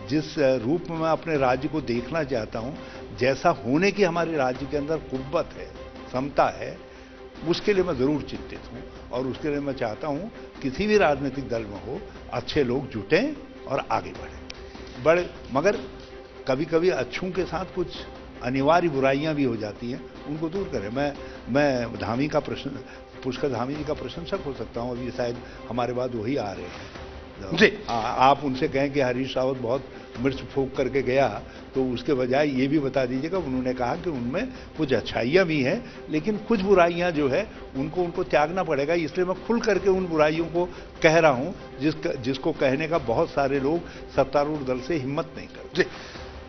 जिस रूप में मैं अपने राज्य को देखना चाहता हूं, जैसा होने की हमारे राज्य के अंदर कुव्वत है, क्षमता है, उसके लिए मैं जरूर चिंतित हूं। और उसके लिए मैं चाहता हूं किसी भी राजनीतिक दल में हो, अच्छे लोग जुटें और आगे बढ़ें। मगर कभी कभी अच्छों के साथ कुछ अनिवार्य बुराइयां भी हो जाती हैं, उनको दूर करें। मैं धामी का पुष्कर धामी जी का प्रशंसक हो सकता हूं, अभी शायद हमारे बाद वही आ रहे हैं जी। आप उनसे कहें कि हरीश रावत बहुत मिर्च फूंक करके गया, तो उसके बजाय ये भी बता दीजिएगा, उन्होंने कहा कि उनमें कुछ अच्छाइयां भी हैं, लेकिन कुछ बुराइयां जो है उनको त्यागना पड़ेगा। इसलिए मैं खुल करके उन बुराइयों को कह रहा हूं जिसको कहने का बहुत सारे लोग सत्तारूढ़ दल से हिम्मत नहीं करते। जी,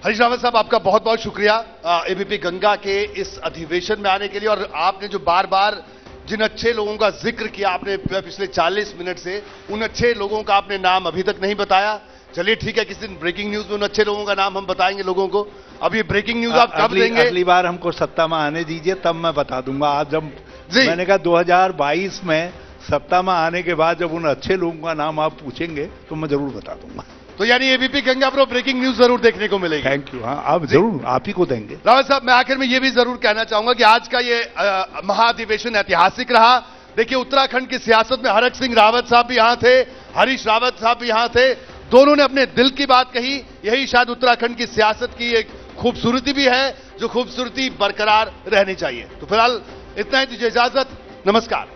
हरीश रावत साहब, आपका बहुत बहुत शुक्रिया एबीपी गंगा के इस अधिवेशन में आने के लिए। और आपने जो बार बार जिन अच्छे लोगों का जिक्र किया आपने पिछले 40 मिनट से, उन अच्छे लोगों का आपने नाम अभी तक नहीं बताया। चलिए ठीक है, किसी दिन ब्रेकिंग न्यूज में उन अच्छे लोगों का नाम हम बताएंगे लोगों को। अब ये ब्रेकिंग न्यूज आप कब देंगे? अगली बार हमको सत्ता में आने दीजिए, तब मैं बता दूंगा। आज जब मैंने कहा 2022 में सत्ता में आने के बाद जब उन अच्छे लोगों का नाम आप पूछेंगे तो मैं जरूर बता दूंगा। तो यानी एबीपी गंगा पर ब्रेकिंग न्यूज जरूर देखने को मिलेगी। Thank you. हाँ, आप जरूर, आप ही को देंगे। रावत साहब, मैं आखिर में ये भी जरूर कहना चाहूंगा कि आज का ये महाधिवेशन ऐतिहासिक रहा। देखिए, उत्तराखंड की सियासत में हरक सिंह रावत साहब भी यहां थे, हरीश रावत साहब भी यहां थे, दोनों ने अपने दिल की बात कही। यही शायद उत्तराखंड की सियासत की एक खूबसूरती भी है, जो खूबसूरती बरकरार रहनी चाहिए। तो फिलहाल इतना ही, दीजिए इजाजत, नमस्कार।